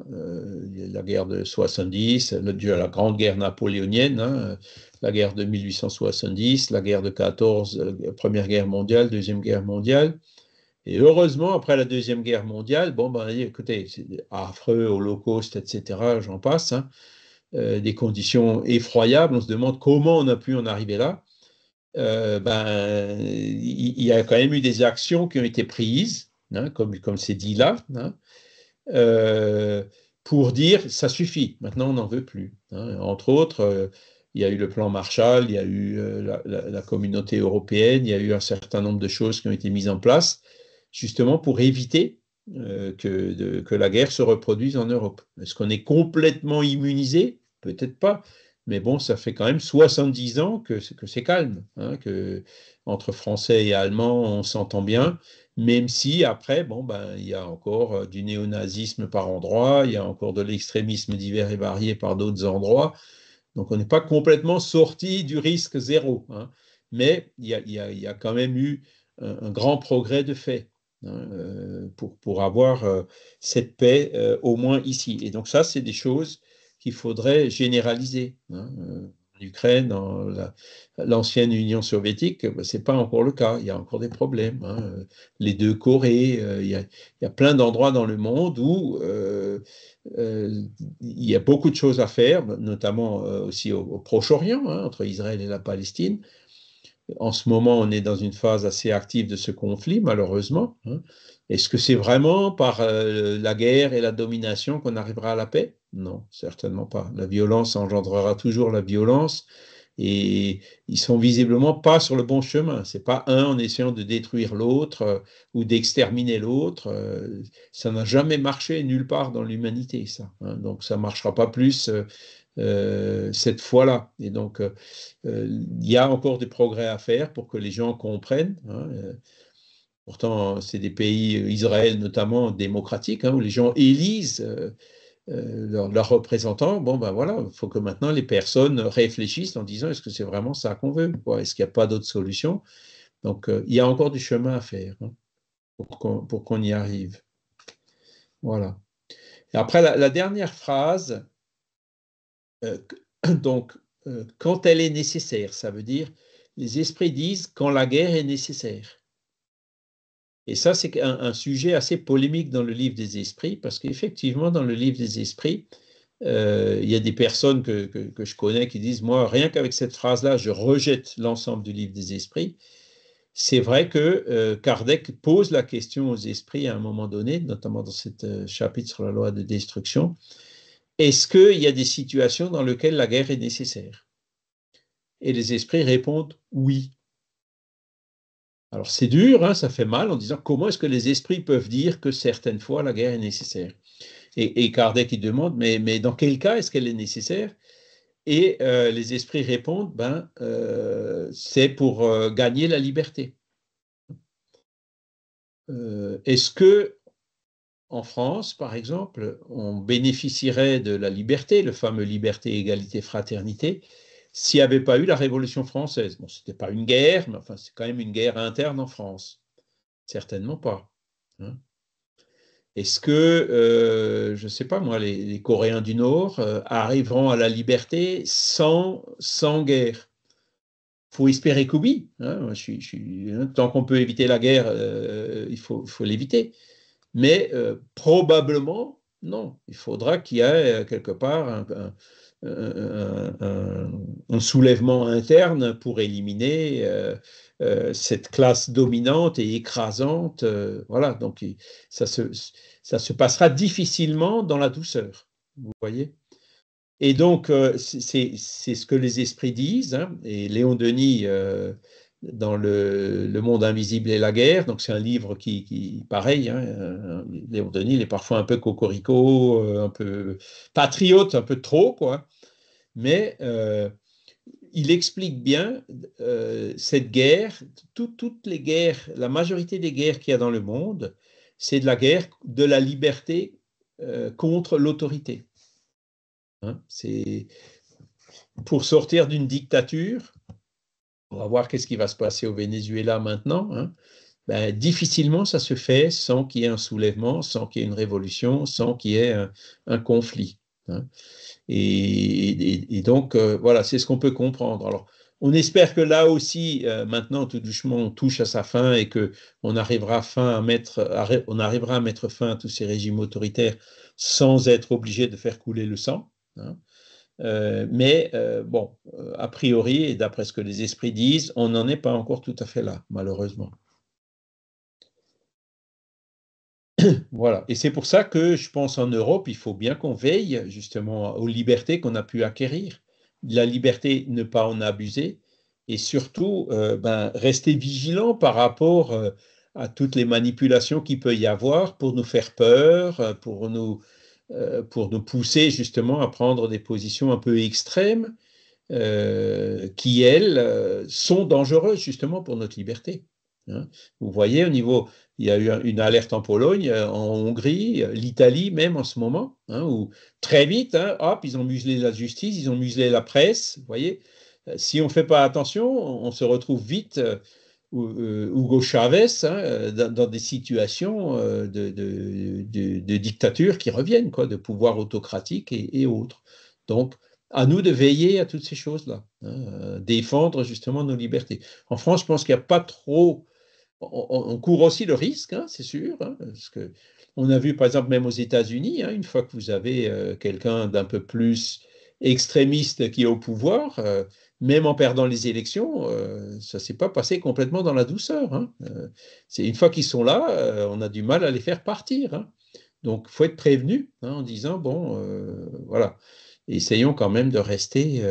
la guerre de 70, la grande guerre napoléonienne, hein, la guerre de 1870, la guerre de 14, Première Guerre mondiale, Deuxième Guerre mondiale. Et heureusement, après la Deuxième Guerre mondiale, écoutez, c'est affreux, Holocauste, etc., j'en passe, hein, des conditions effroyables. On se demande comment on a pu en arriver là. Il y a quand même eu des actions qui ont été prises, hein, comme c'est dit là, hein, euh, pour dire ça suffit, maintenant on n'en veut plus. Hein. Entre autres, il y a eu le plan Marshall, il y a eu la communauté européenne, il y a eu un certain nombre de choses qui ont été mises en place, justement pour éviter que la guerre se reproduise en Europe. Est-ce qu'on est complètement immunisé? Peut-être pas. Mais bon, ça fait quand même 70 ans que c'est calme, hein, que entre Français et Allemands, on s'entend bien, même si après, il y a encore du néonazisme par endroits, il y a encore de l'extrémisme divers et varié par d'autres endroits. Donc, on n'est pas complètement sorti du risque zéro, hein, mais il y a quand même eu un grand progrès de fait, hein, pour avoir cette paix au moins ici. Et donc ça, c'est des choses qu'il faudrait généraliser, hein. En Ukraine, dans l'ancienne Union soviétique, ben, ce n'est pas encore le cas. Il y a encore des problèmes, hein. Les deux Corées, il y a plein d'endroits dans le monde où il y a beaucoup de choses à faire, notamment aussi au Proche-Orient, hein, entre Israël et la Palestine. En ce moment, on est dans une phase assez active de ce conflit, malheureusement, hein. Est-ce que c'est vraiment par la guerre et la domination qu'on arrivera à la paix? Non, certainement pas. La violence engendrera toujours la violence et ils sont visiblement pas sur le bon chemin. C'est pas un en essayant de détruire l'autre ou d'exterminer l'autre. Ça n'a jamais marché nulle part dans l'humanité, ça, hein. Donc ça marchera pas plus cette fois-là. Et donc, il y a encore des progrès à faire pour que les gens comprennent, hein. Pourtant, c'est des pays, Israël notamment, démocratiques, hein, où les gens élisent leurs représentants. Bon, ben voilà, il faut que maintenant les personnes réfléchissent en disant est-ce que c'est vraiment ça qu'on veut, quoi? Est-ce qu'il n'y a pas d'autre solution? Donc, il y a encore du chemin à faire, hein, pour qu'on y arrive. Voilà. Et après, la dernière phrase, donc, quand elle est nécessaire, ça veut dire les esprits disent quand la guerre est nécessaire. Et ça, c'est un sujet assez polémique dans le livre des esprits, parce qu'effectivement, dans le livre des esprits, il y a des personnes que je connais qui disent, moi, rien qu'avec cette phrase-là, je rejette l'ensemble du livre des esprits. C'est vrai que Kardec pose la question aux esprits à un moment donné, notamment dans ce chapitre sur la loi de destruction, est-ce qu'il y a des situations dans lesquelles la guerre est nécessaire? Et les esprits répondent oui. Alors c'est dur, hein, ça fait mal en disant comment est-ce que les esprits peuvent dire que certaines fois la guerre est nécessaire? Et Kardec il demande, mais dans quel cas est-ce qu'elle est nécessaire? Et les esprits répondent, ben, c'est pour gagner la liberté. Est-ce que en France, par exemple, on bénéficierait de la liberté, le fameux liberté, égalité, fraternité, s'il n'y avait pas eu la Révolution française? Bon, ce n'était pas une guerre, mais enfin, c'est quand même une guerre interne en France. Certainement pas, hein. Est-ce que, je ne sais pas moi, les Coréens du Nord arriveront à la liberté sans guerre? Il faut espérer que oui, hein. Tant qu'on peut éviter la guerre, il faut l'éviter. Mais probablement, non. Il faudra qu'il y ait quelque part un soulèvement interne pour éliminer cette classe dominante et écrasante. Voilà, donc ça se passera difficilement dans la douceur, vous voyez. Et donc, c'est ce que les esprits disent, hein. Et Léon Denis, dans le monde invisible et la guerre, donc c'est un livre qui pareil, hein, Léon Denis, il est parfois un peu cocorico, un peu patriote, un peu trop, quoi. Mais il explique bien cette guerre, toutes les guerres, la majorité des guerres qu'il y a dans le monde, c'est de la guerre de la liberté contre l'autorité, hein. C'est pour sortir d'une dictature. On va voir qu'est-ce qui va se passer au Venezuela maintenant, hein. Ben, difficilement ça se fait sans qu'il y ait un soulèvement, sans qu'il y ait une révolution, sans qu'il y ait un conflit, hein. Et donc, voilà, c'est ce qu'on peut comprendre. Alors, on espère que là aussi, maintenant, tout doucement, on touche à sa fin et qu'on arrivera on arrivera à mettre fin à tous ces régimes autoritaires sans être obligé de faire couler le sang, hein. Mais bon, a priori, et d'après ce que les esprits disent, on n'en est pas encore tout à fait là, malheureusement. Voilà. Et c'est pour ça que je pense en Europe, il faut bien qu'on veille justement aux libertés qu'on a pu acquérir. La liberté, ne pas en abuser et surtout ben, rester vigilant par rapport à toutes les manipulations qu'il peut y avoir pour nous faire peur, pour nous pousser justement à prendre des positions un peu extrêmes qui, elles, sont dangereuses justement pour notre liberté, hein. Vous voyez, au niveau, il y a eu une alerte en Pologne, en Hongrie, l'Italie même en ce moment, hein, où très vite, hein, hop, ils ont muselé la justice, ils ont muselé la presse. Vous voyez, si on ne fait pas attention, on se retrouve vite, Hugo Chavez, hein, dans des situations de dictature qui reviennent, quoi, de pouvoir autocratique et autres. Donc, à nous de veiller à toutes ces choses-là, hein, défendre justement nos libertés. En France, je pense qu'il n'y a pas trop. On court aussi le risque, hein, c'est sûr, hein, parce que on a vu par exemple même aux États-Unis, hein, une fois que vous avez quelqu'un d'un peu plus extrémiste qui est au pouvoir, même en perdant les élections, ça ne s'est pas passé complètement dans la douceur, hein. C'est une fois qu'ils sont là, on a du mal à les faire partir, hein. Donc, il faut être prévenu, hein, en disant, bon, voilà, essayons quand même de rester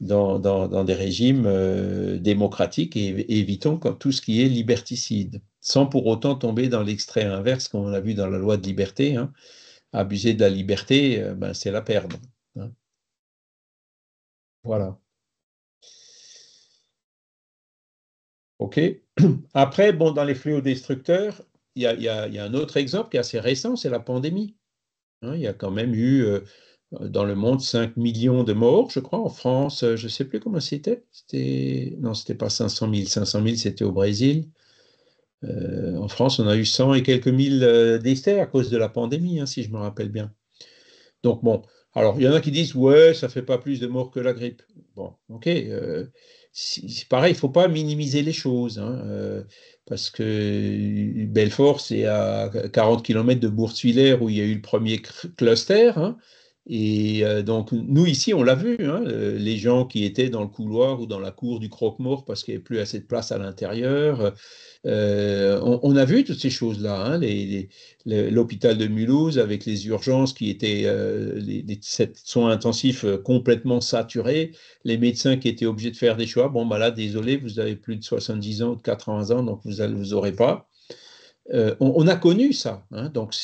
dans des régimes démocratiques et évitons tout ce qui est liberticide, sans pour autant tomber dans l'extrait inverse, comme on a vu dans la loi de liberté, hein. Abuser de la liberté, ben, c'est la perdre, hein. Voilà. OK. Après, bon, dans les fléaux destructeurs, il y a un autre exemple qui est assez récent, c'est la pandémie, hein. Il y a quand même eu dans le monde 5 millions de morts, je crois. En France, je ne sais plus comment c'était. Non, c'était pas 500 000. 500 000, c'était au Brésil. En France, on a eu 100 et quelques mille décès à cause de la pandémie, hein, si je me rappelle bien. Donc bon, alors il y en a qui disent, ouais, ça fait pas plus de morts que la grippe. Bon, ok. C'est pareil, il faut pas minimiser les choses, hein, parce que Belfort, c'est à 40 km de Bourg-Tuilère où il y a eu le premier cluster, hein. Et donc, nous, ici, on l'a vu, hein, les gens qui étaient dans le couloir ou dans la cour du croque-mort parce qu'il n'y avait plus assez de place à l'intérieur. On a vu toutes ces choses-là, hein, l'hôpital de Mulhouse avec les urgences qui étaient, les soins intensifs complètement saturés, les médecins qui étaient obligés de faire des choix. Bon, bah là, désolé, vous avez plus de 70 ans ou de 80 ans, donc vous n'aurez pas. On a connu ça, hein, donc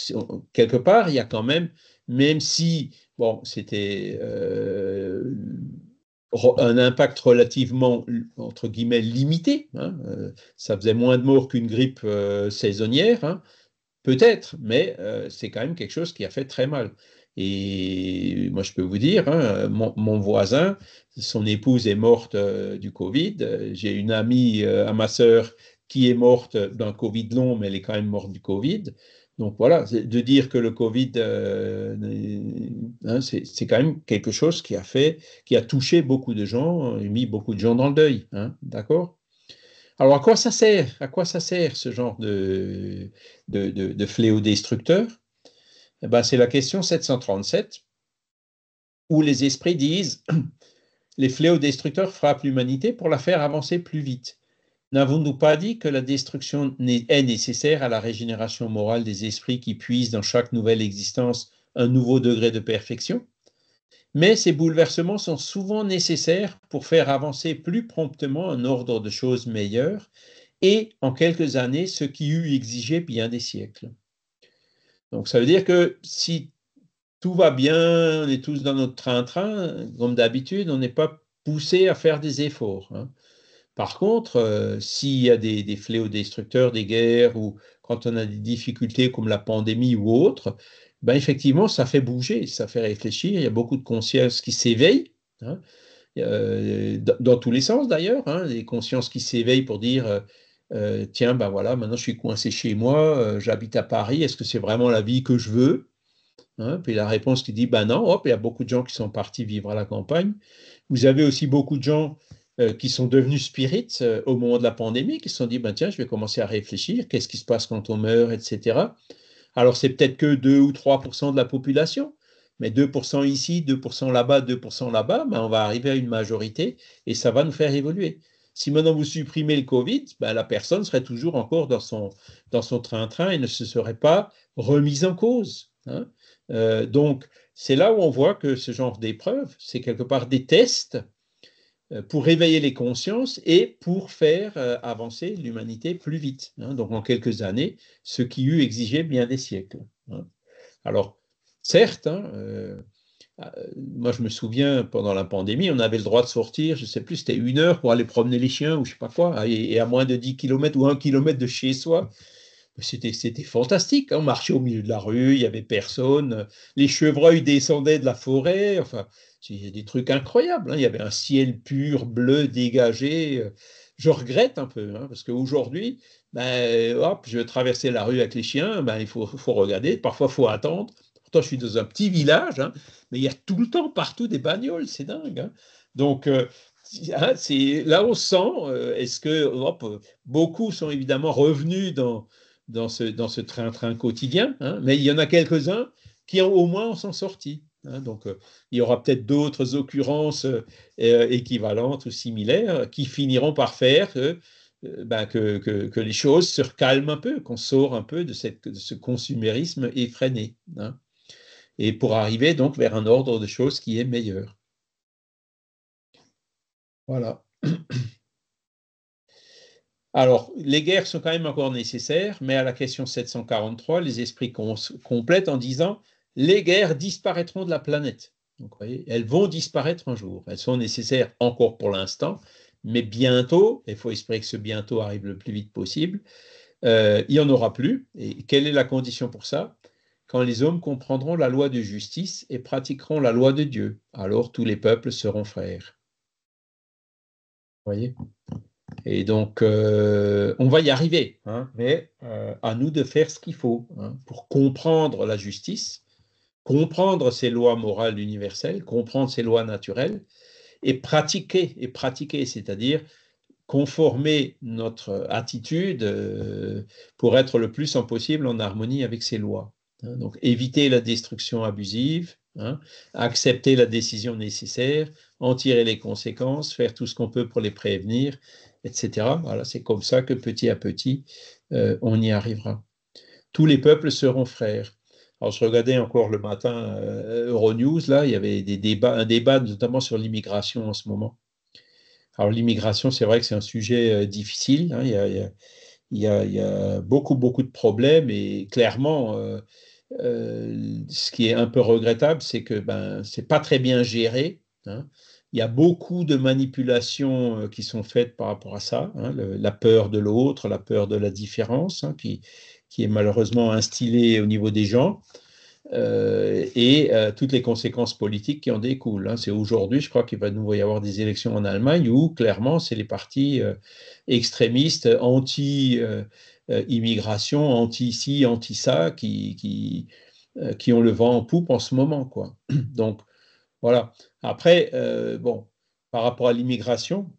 quelque part, il y a quand même, même si, bon, c'était un impact relativement, entre guillemets, limité, hein, ça faisait moins de morts qu'une grippe saisonnière, hein, peut-être, mais c'est quand même quelque chose qui a fait très mal. Et moi, je peux vous dire, hein, mon voisin, son épouse est morte du Covid. J'ai une amie à ma sœur qui est morte d'un Covid long, mais elle est quand même morte du Covid. Donc voilà, de dire que le Covid, hein, c'est quand même quelque chose qui a touché beaucoup de gens et mis beaucoup de gens dans le deuil, hein, d'accord? Alors, à quoi ça sert? À quoi ça sert ce genre de fléau destructeur? Eh ben, c'est la question 737, où les esprits disent les fléaux destructeurs frappent l'humanité pour la faire avancer plus vite. N'avons-nous pas dit que la destruction est nécessaire à la régénération morale des esprits qui puisent dans chaque nouvelle existence un nouveau degré de perfection? Mais ces bouleversements sont souvent nécessaires pour faire avancer plus promptement un ordre de choses meilleur et en quelques années ce qui eût exigé bien des siècles. Donc ça veut dire que si tout va bien, on est tous dans notre train-train, comme d'habitude, on n'est pas poussé à faire des efforts, hein. Par contre, s'il y a des fléaux destructeurs, des guerres, ou quand on a des difficultés comme la pandémie ou autre, ben effectivement, ça fait bouger, ça fait réfléchir, il y a beaucoup de consciences qui s'éveillent, hein, dans tous les sens d'ailleurs, hein, des consciences qui s'éveillent pour dire tiens, ben voilà, maintenant je suis coincé chez moi, j'habite à Paris, est-ce que c'est vraiment la vie que je veux, hein? Puis la réponse qui dit ben non, hop, il y a beaucoup de gens qui sont partis vivre à la campagne. Vous avez aussi beaucoup de gens qui sont devenus spirites au moment de la pandémie, qui se sont dit ben tiens, je vais commencer à réfléchir, qu'est-ce qui se passe quand on meurt, etc. Alors, c'est peut-être que 2 ou 3% de la population, mais 2% ici, 2% là-bas, 2% là-bas, ben on va arriver à une majorité et ça va nous faire évoluer. Si maintenant vous supprimez le Covid, ben la personne serait toujours encore dans son train-train et ne se serait pas remise en cause, hein. Donc, c'est là où on voit que ce genre d'épreuve, c'est quelque part des tests pour réveiller les consciences et pour faire avancer l'humanité plus vite, hein, donc en quelques années, ce qui eût exigé bien des siècles, hein. Alors, certes, hein, moi, je me souviens, pendant la pandémie, on avait le droit de sortir, je ne sais plus, c'était 1 heure pour aller promener les chiens ou je ne sais pas quoi, et à moins de 10 kilomètres ou 1 kilomètre de chez soi. C'était fantastique, hein. On marchait au milieu de la rue, il n'y avait personne. Les chevreuils descendaient de la forêt. Enfin, il y a des trucs incroyables, hein. Il y avait un ciel pur, bleu, dégagé. Je regrette un peu, hein, parce qu'aujourd'hui, ben, hop, je vais traverser la rue avec les chiens, ben, il faut regarder. Parfois, il faut attendre. Pourtant, je suis dans un petit village, hein, mais il y a tout le temps, partout, des bagnoles. C'est dingue, hein. Donc, hein, là, on sent, est-ce que hop, beaucoup sont évidemment revenus dans ce train-train quotidien, hein, mais il y en a quelques-uns qui au moins en sont sortis, hein. Donc, il y aura peut-être d'autres occurrences équivalentes ou similaires qui finiront par faire que les choses se recalment un peu, qu'on sort un peu de ce consumérisme effréné, hein, et pour arriver donc vers un ordre de choses qui est meilleur. Voilà. Alors, les guerres sont quand même encore nécessaires, mais à la question 743, les esprits complètent en disant les guerres disparaîtront de la planète. Donc, vous voyez, elles vont disparaître un jour. Elles sont nécessaires encore pour l'instant, mais bientôt, il faut espérer que ce bientôt arrive le plus vite possible, il n'y en aura plus. Et quelle est la condition pour ça? Quand les hommes comprendront la loi de justice et pratiqueront la loi de Dieu, alors tous les peuples seront frères. Vous voyez? Et donc, on va y arriver, hein, mais à nous de faire ce qu'il faut, hein, pour comprendre la justice, comprendre ces lois morales universelles, comprendre ces lois naturelles, et pratiquer, c'est-à-dire conformer notre attitude pour être le plus en possible en harmonie avec ces lois, hein. Donc, éviter la destruction abusive, hein, accepter la décision nécessaire, en tirer les conséquences, faire tout ce qu'on peut pour les prévenir, etc. Voilà, c'est comme ça que petit à petit, on y arrivera. Tous les peuples seront frères. Alors, je regardais encore le matin Euronews, là, il y avait un débat notamment sur l'immigration en ce moment. Alors, l'immigration, c'est vrai que c'est un sujet difficile, hein. Il y a beaucoup, beaucoup de problèmes et clairement, ce qui est un peu regrettable, c'est que c'est pas très bien géré, hein. Il y a beaucoup de manipulations qui sont faites par rapport à ça, hein, la peur de l'autre, la peur de la différence, hein, qui est malheureusement instillée au niveau des gens. Et toutes les conséquences politiques qui en découlent, hein. C'est aujourd'hui, je crois qu'il va nous y avoir des élections en Allemagne où clairement c'est les partis extrémistes anti-immigration, anti-ci, anti-ça qui ont le vent en poupe en ce moment, quoi. Donc voilà. Après, bon, par rapport à l'immigration,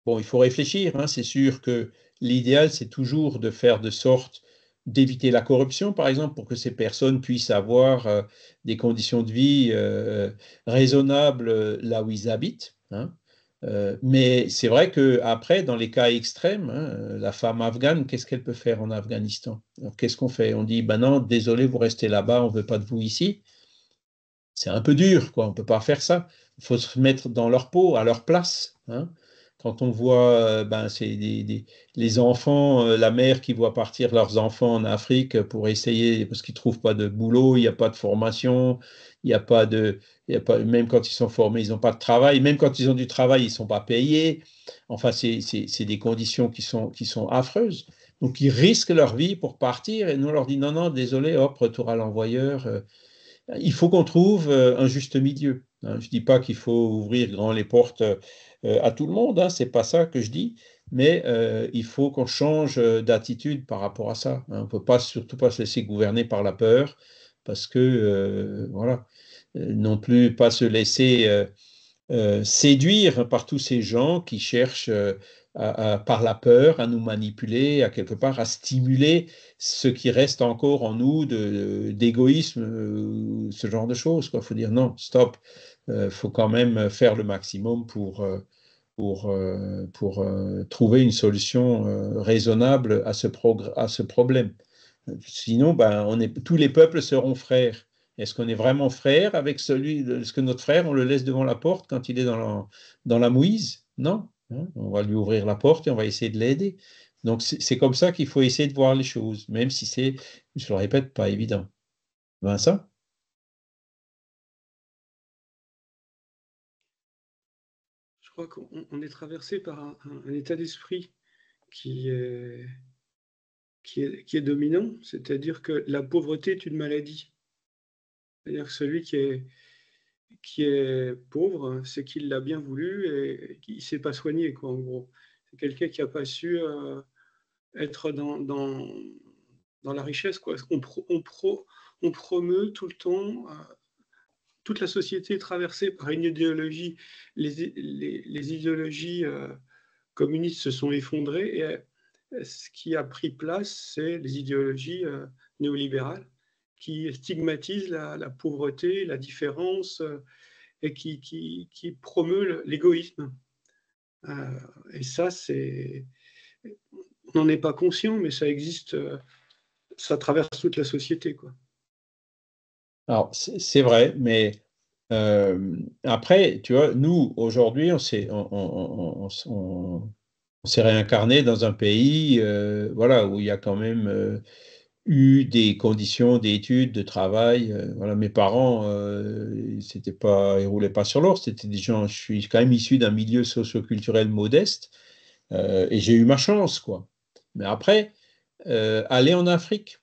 bon, il faut réfléchir, hein. C'est sûr que l'idéal, c'est toujours de faire de sorte d'éviter la corruption, par exemple, pour que ces personnes puissent avoir des conditions de vie raisonnables là où ils habitent, hein. Mais c'est vrai que après, dans les cas extrêmes, hein, la femme afghane, qu'est-ce qu'elle peut faire en Afghanistan? Alors, qu'est-ce qu'on fait? On dit, ben non, désolé, vous restez là-bas, on ne veut pas de vous ici. C'est un peu dur, quoi. On ne peut pas faire ça. Il faut se mettre dans leur peau, à leur place, hein. Quand on voit c'est les enfants, la mère qui voit partir leurs enfants en Afrique pour essayer, parce qu'ils ne trouvent pas de boulot, il n'y a pas de formation, il n'y a pas de, il y a pas, même quand ils sont formés, ils n'ont pas de travail, même quand ils ont du travail, ils ne sont pas payés. Enfin, c'est des conditions qui sont affreuses. Donc, ils risquent leur vie pour partir et nous on leur dit non, non, désolé, hop, retour à l'envoyeur. Il faut qu'on trouve un juste milieu, hein. Je ne dis pas qu'il faut ouvrir grand les portes à tout le monde, hein, c'est pas ça que je dis, mais il faut qu'on change d'attitude par rapport à ça, hein. On ne peut pas, surtout pas se laisser gouverner par la peur, parce que, voilà, non plus pas se laisser séduire par tous ces gens qui cherchent par la peur à nous manipuler, à quelque part à stimuler ce qui reste encore en nous d'égoïsme, ce genre de choses, quoi. Il faut dire non, stop, faut quand même faire le maximum pour trouver une solution raisonnable à ce problème. Sinon, tous les peuples seront frères. Est-ce qu'on est vraiment frère avec celui, est-ce que notre frère, on le laisse devant la porte quand il est dans la mouise? Non, hein. On va lui ouvrir la porte et on va essayer de l'aider. Donc, c'est comme ça qu'il faut essayer de voir les choses, même si c'est, je le répète, pas évident. Vincent? crois qu'on est traversé par un état d'esprit qui est, qui est dominant, c'est-à-dire que la pauvreté est une maladie. C'est-à-dire que celui qui est pauvre, c'est qu'il l'a bien voulu et qu'il ne s'est pas soigné, quoi, en gros. C'est quelqu'un qui n'a pas su être dans la richesse, quoi. On promeut tout le temps, toute la société est traversée par une idéologie. Les idéologies communistes se sont effondrées et ce qui a pris place, c'est les idéologies néolibérales qui stigmatisent la pauvreté, la différence et qui promeut l'égoïsme. Et ça, on n'en est pas conscient, mais ça existe, ça traverse toute la société, quoi. Alors, c'est vrai, mais après, tu vois, nous, aujourd'hui, on s'est réincarné dans un pays voilà, où il y a quand même eu des conditions d'études, de travail. Voilà, mes parents, ils roulaient pas sur l'or, c'était des gens, je suis quand même issu d'un milieu socio-culturel modeste et j'ai eu ma chance, quoi. Mais après, aller en Afrique,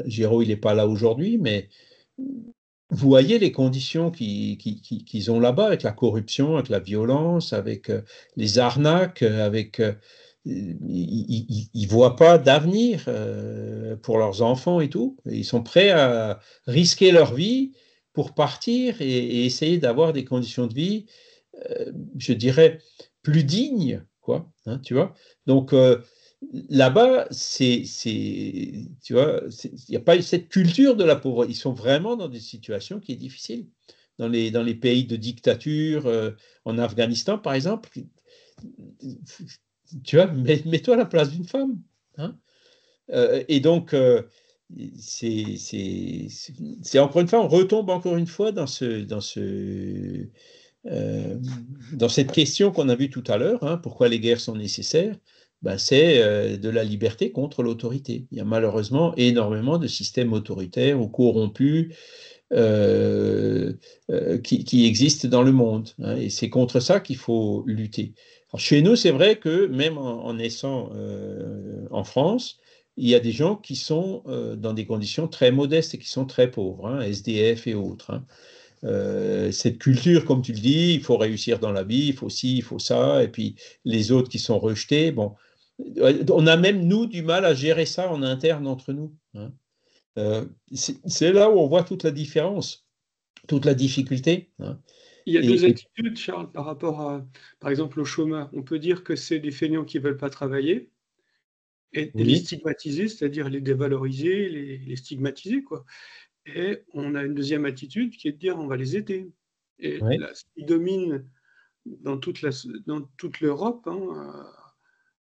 Géraud, il n'est pas là aujourd'hui, mais vous voyez les conditions qu'ils ont là-bas, avec la corruption, avec la violence, avec les arnaques, ils ne voient pas d'avenir pour leurs enfants et tout. Ils sont prêts à risquer leur vie pour partir et essayer d'avoir des conditions de vie, je dirais, plus dignes, quoi, hein, tu vois. Donc, là-bas, tu vois, il n'y a pas cette culture de la pauvreté. Ils sont vraiment dans des situations qui sont difficiles. Dans les pays de dictature, en Afghanistan, par exemple, tu vois, mets-toi à la place d'une femme. Hein. Et donc, c'est encore une fois, on retombe encore une fois euh, dans cette question qu'on a vue tout à l'heure, hein, pourquoi les guerres sont nécessaires, ben, c'est de la liberté contre l'autorité. Il y a malheureusement énormément de systèmes autoritaires ou corrompus qui existent dans le monde, hein, et c'est contre ça qu'il faut lutter. Alors, chez nous, c'est vrai que même en naissant en France, il y a des gens qui sont dans des conditions très modestes et qui sont très pauvres, hein, SDF et autres. Hein. Cette culture, comme tu le dis, il faut réussir dans la vie, il faut ci, il faut ça, et puis les autres qui sont rejetés, bon, on a même, nous, du mal à gérer ça en interne entre nous. Hein. C'est là où on voit toute la différence, toute la difficulté. Hein. Il y a deux attitudes, Charles, par rapport par exemple, aux chômeurs. On peut dire que c'est des feignants qui ne veulent pas travailler et les Oui, stigmatiser, c'est-à-dire les dévaloriser, les stigmatiser, quoi. Et on a une deuxième attitude qui est de dire on va les aider. Et oui, là, ce qui domine dans dans toute l'Europe, hein,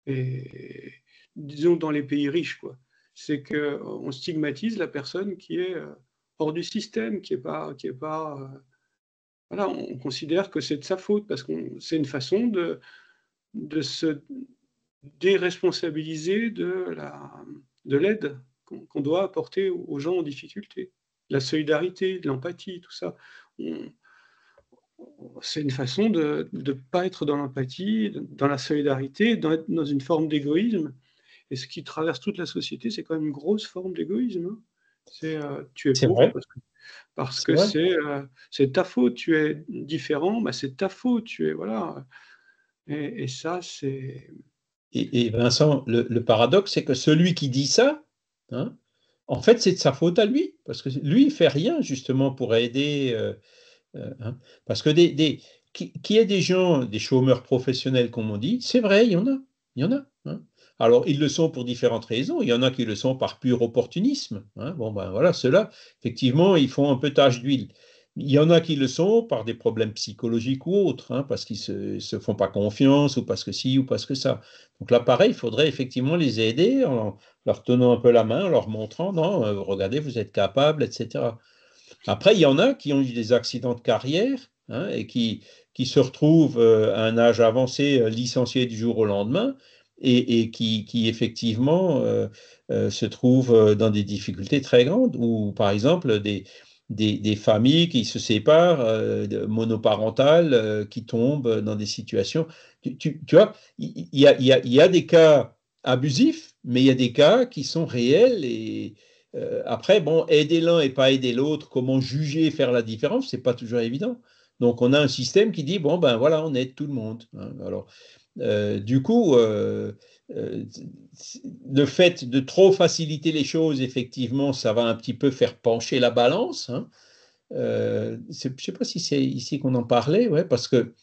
et disons dans les pays riches, quoi, c'est qu'on stigmatise la personne qui est hors du système, qui est pas voilà, on considère que c'est de sa faute parce que c'est une façon de se déresponsabiliser de l'aide qu'on doit apporter aux gens en difficulté. La solidarité, l'empathie, tout ça. C'est une façon de ne pas être dans l'empathie, dans la solidarité, d'être dans une forme d'égoïsme. Et ce qui traverse toute la société, c'est quand même une grosse forme d'égoïsme. Hein. C'est tu es c'est pauvre vrai, parce c'est que vrai. c'est ta faute, tu es différent, bah c'est ta faute, tu es voilà. Et ça, c'est Et Vincent, le paradoxe, c'est que celui qui dit ça, hein, en fait, c'est de sa faute à lui, parce que lui, il fait rien justement pour aider. Hein. Parce que qu'il y ait des gens, des chômeurs professionnels, comme on dit, c'est vrai, il y en a. Hein. Alors, ils le sont pour différentes raisons. Il y en a qui le sont par pur opportunisme. Hein. Bon, ben voilà, ceux-là, effectivement, ils font un peu tache d'huile. Il y en a qui le sont par des problèmes psychologiques ou autres, hein, parce qu'ils se font pas confiance, ou parce que ci, ou parce que ça. Donc là, pareil, il faudrait effectivement les aider en leur tenant un peu la main, en leur montrant, non, regardez, vous êtes capable, etc. Après, il y en a qui ont eu des accidents de carrière, hein, et qui se retrouvent à un âge avancé, licenciés du jour au lendemain, et qui effectivement se trouvent dans des difficultés très grandes, ou par exemple des familles qui se séparent, monoparentales, qui tombent dans des situations. Tu vois, il y a des cas abusifs, mais il y a des cas qui sont réels. Et après, bon, aider l'un et pas aider l'autre, comment juger et faire la différence, c'est pas toujours évident. Donc, on a un système qui dit, bon, ben voilà, on aide tout le monde, hein. Alors, du coup, euh, le fait de trop faciliter les choses, effectivement, ça va un petit peu faire pencher la balance, hein. Je ne sais pas si c'est ici qu'on en parlait, ouais, parce que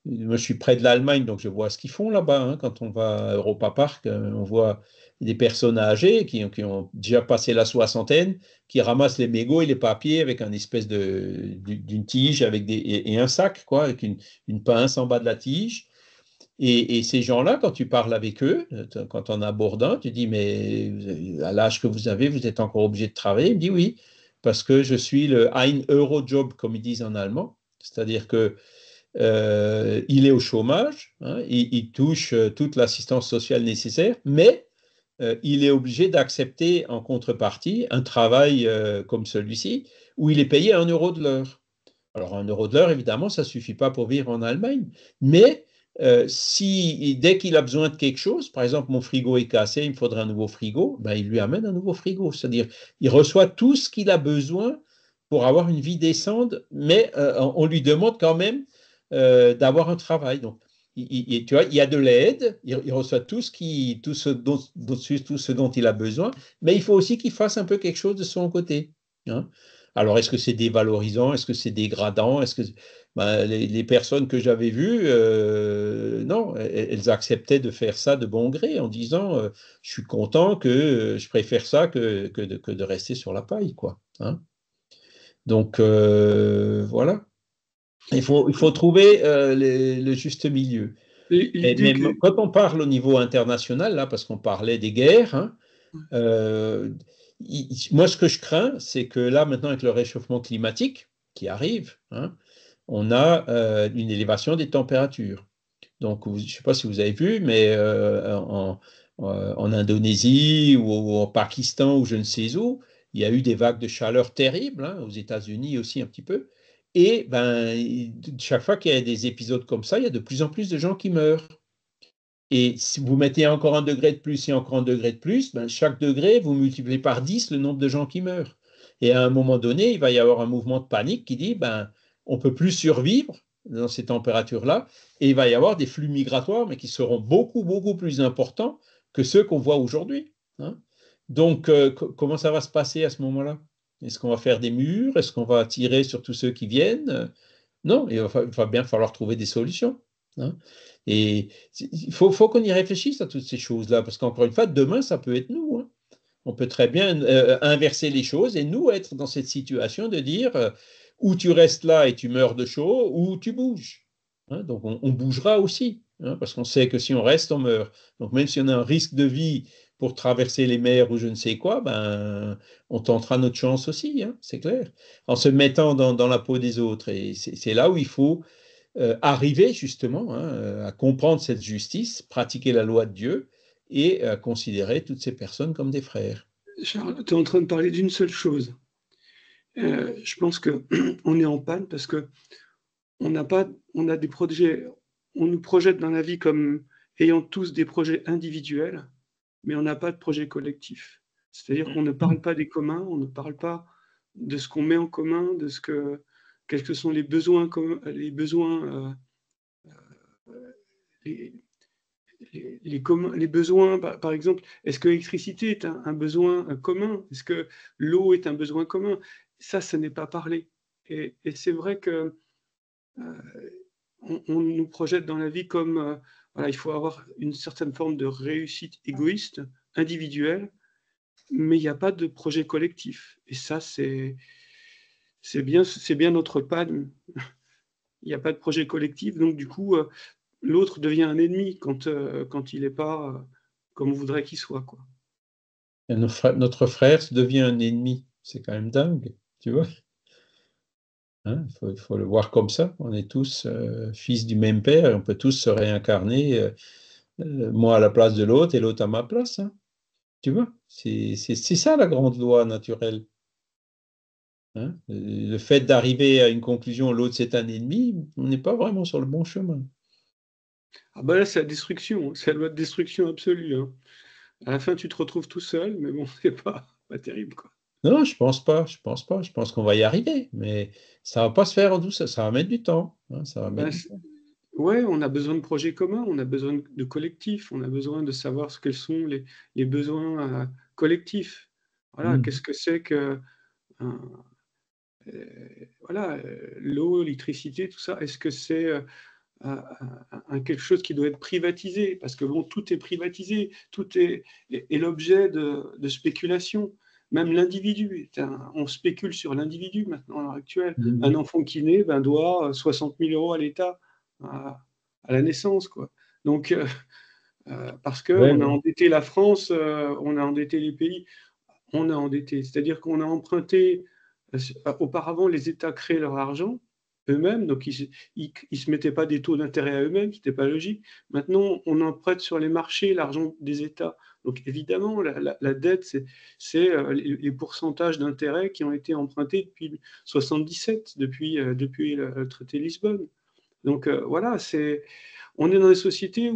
moi, je suis près de l'Allemagne, donc je vois ce qu'ils font là-bas, hein. Quand on va à Europa Park, on voit des personnes âgées qui ont déjà passé la soixantaine, qui ramassent les mégots et les papiers avec un espèce d'une tige avec et un sac, quoi, avec une pince en bas de la tige. Et ces gens-là, quand tu parles avec eux, quand on aborde un, tu dis, mais à l'âge que vous avez, vous êtes encore obligé de travailler. Il me dit oui, parce que je suis le Ein Euro Job, comme ils disent en allemand. C'est-à-dire que il est au chômage, hein, il touche toute l'assistance sociale nécessaire, mais il est obligé d'accepter en contrepartie un travail comme celui-ci, où il est payé 1 euro de l'heure. Alors, 1 euro de l'heure, évidemment, ça ne suffit pas pour vivre en Allemagne. Mais si, dès qu'il a besoin de quelque chose, par exemple, mon frigo est cassé, il me faudrait un nouveau frigo, ben, il lui amène un nouveau frigo. C'est-à-dire, il reçoit tout ce qu'il a besoin pour avoir une vie décente, mais on lui demande quand même d'avoir un travail. Donc, tu vois, il y a de l'aide, il reçoit tout ce dont il a besoin, mais il faut aussi qu'il fasse un peu quelque chose de son côté, hein. Alors, est-ce que c'est dévalorisant? Est-ce que c'est dégradant? Est-ce que ben, les personnes que j'avais vues, non, elles acceptaient de faire ça de bon gré en disant je suis content que je préfère ça que de rester sur la paille, quoi, hein. Donc, voilà. Il faut trouver le juste milieu. L'idée Mais que... quand on parle au niveau international, là, parce qu'on parlait des guerres, hein, euh, moi, ce que je crains, c'est que là, maintenant, avec le réchauffement climatique qui arrive, hein, on a une élévation des températures. Donc, je ne sais pas si vous avez vu, mais en Indonésie ou au Pakistan ou je ne sais où, il y a eu des vagues de chaleur terribles, hein, aux États-Unis aussi un petit peu. Et ben, chaque fois qu'il y a des épisodes comme ça, il y a de plus en plus de gens qui meurent. Et si vous mettez encore 1 degré de plus et encore 1 degré de plus, ben, chaque degré, vous multipliez par 10 le nombre de gens qui meurent. Et à un moment donné, il va y avoir un mouvement de panique qui dit, ben, on ne peut plus survivre dans ces températures-là, et il va y avoir des flux migratoires, mais qui seront beaucoup, beaucoup plus importants que ceux qu'on voit aujourd'hui, hein. Donc, comment ça va se passer à ce moment-là? Est-ce qu'on va faire des murs? Est-ce qu'on va tirer sur tous ceux qui viennent? Non, il va bien falloir trouver des solutions, hein. Et il faut qu'on y réfléchisse à toutes ces choses-là, parce qu'encore une fois, demain, ça peut être nous, hein. On peut très bien inverser les choses et nous être dans cette situation de dire ou tu restes là et tu meurs de chaud, ou tu bouges, hein. Donc on bougera aussi, hein, parce qu'on sait que si on reste, on meurt. Donc même si on a un risque de vie pour traverser les mers ou je ne sais quoi, ben, on tentera notre chance aussi, hein, c'est clair, en se mettant dans la peau des autres. Et c'est là où il faut arriver justement, hein, à comprendre cette justice, pratiquer la loi de Dieu et considérer toutes ces personnes comme des frères. Charles, tu es en train de parler d'une seule chose. Je pense que on est en panne parce que on a des projets, on nous projette dans la vie comme ayant tous des projets individuels, mais on n'a pas de projet collectif. C'est-à-dire qu'on ne parle pas des communs, on ne parle pas de ce qu'on met en commun, quels que sont les besoins, les, les besoins, par exemple, est-ce que l'électricité est un besoin commun? Est-ce que l'eau est un besoin commun? Ça n'est pas parlé. Et c'est vrai que on nous projette dans la vie comme voilà, il faut avoir une certaine forme de réussite égoïste, individuelle, mais il n'y a pas de projet collectif. Et ça, c'est bien notre panne. Il n'y a pas de projet collectif, donc du coup, l'autre devient un ennemi quand il n'est pas comme on voudrait qu'il soit, quoi. Et notre frère devient un ennemi. C'est quand même dingue, tu vois. Hein, il faut le voir comme ça. On est tous fils du même père et on peut tous se réincarner, moi à la place de l'autre et l'autre à ma place, hein. Tu vois, c'est ça la grande loi naturelle. Hein. Le fait d'arriver à une conclusion, l'autre c'est un ennemi, on n'est pas vraiment sur le bon chemin. Ah bah là, c'est la destruction, hein. C'est la loi de destruction absolue, hein. À la fin, tu te retrouves tout seul, mais bon, c'est pas terrible, quoi. Non, je pense pas, je pense pas. Je pense qu'on va y arriver, mais ça va pas se faire en douceur, ça va mettre du temps. Hein, ça va Bah, mettre du temps. ouais, on a besoin de projets communs, on a besoin de collectifs, on a besoin de savoir quels sont les besoins collectifs. Voilà, Mm. qu'est-ce que c'est que voilà, l'eau, l'électricité, tout ça. Est-ce que c'est quelque chose qui doit être privatisé? Parce que bon, tout est privatisé, tout est l'objet de spéculation. Même l'individu, on spécule sur l'individu maintenant à l'heure actuelle. Un Mm. enfant qui naît doit 60 000 euros à l'État à la naissance, quoi. Donc, parce Ouais, qu'on a ouais. endetté la France, on a endetté les pays, on a endetté. C'est-à-dire qu'on a emprunté. Auparavant, les États créaient leur argent eux-mêmes, donc ils ne se mettaient pas des taux d'intérêt à eux-mêmes, ce n'était pas logique. Maintenant, on emprunte sur les marchés l'argent des États. Donc évidemment, la dette, c'est les pourcentages d'intérêt qui ont été empruntés depuis 1977, depuis le traité de Lisbonne. Donc voilà, on est dans des sociétés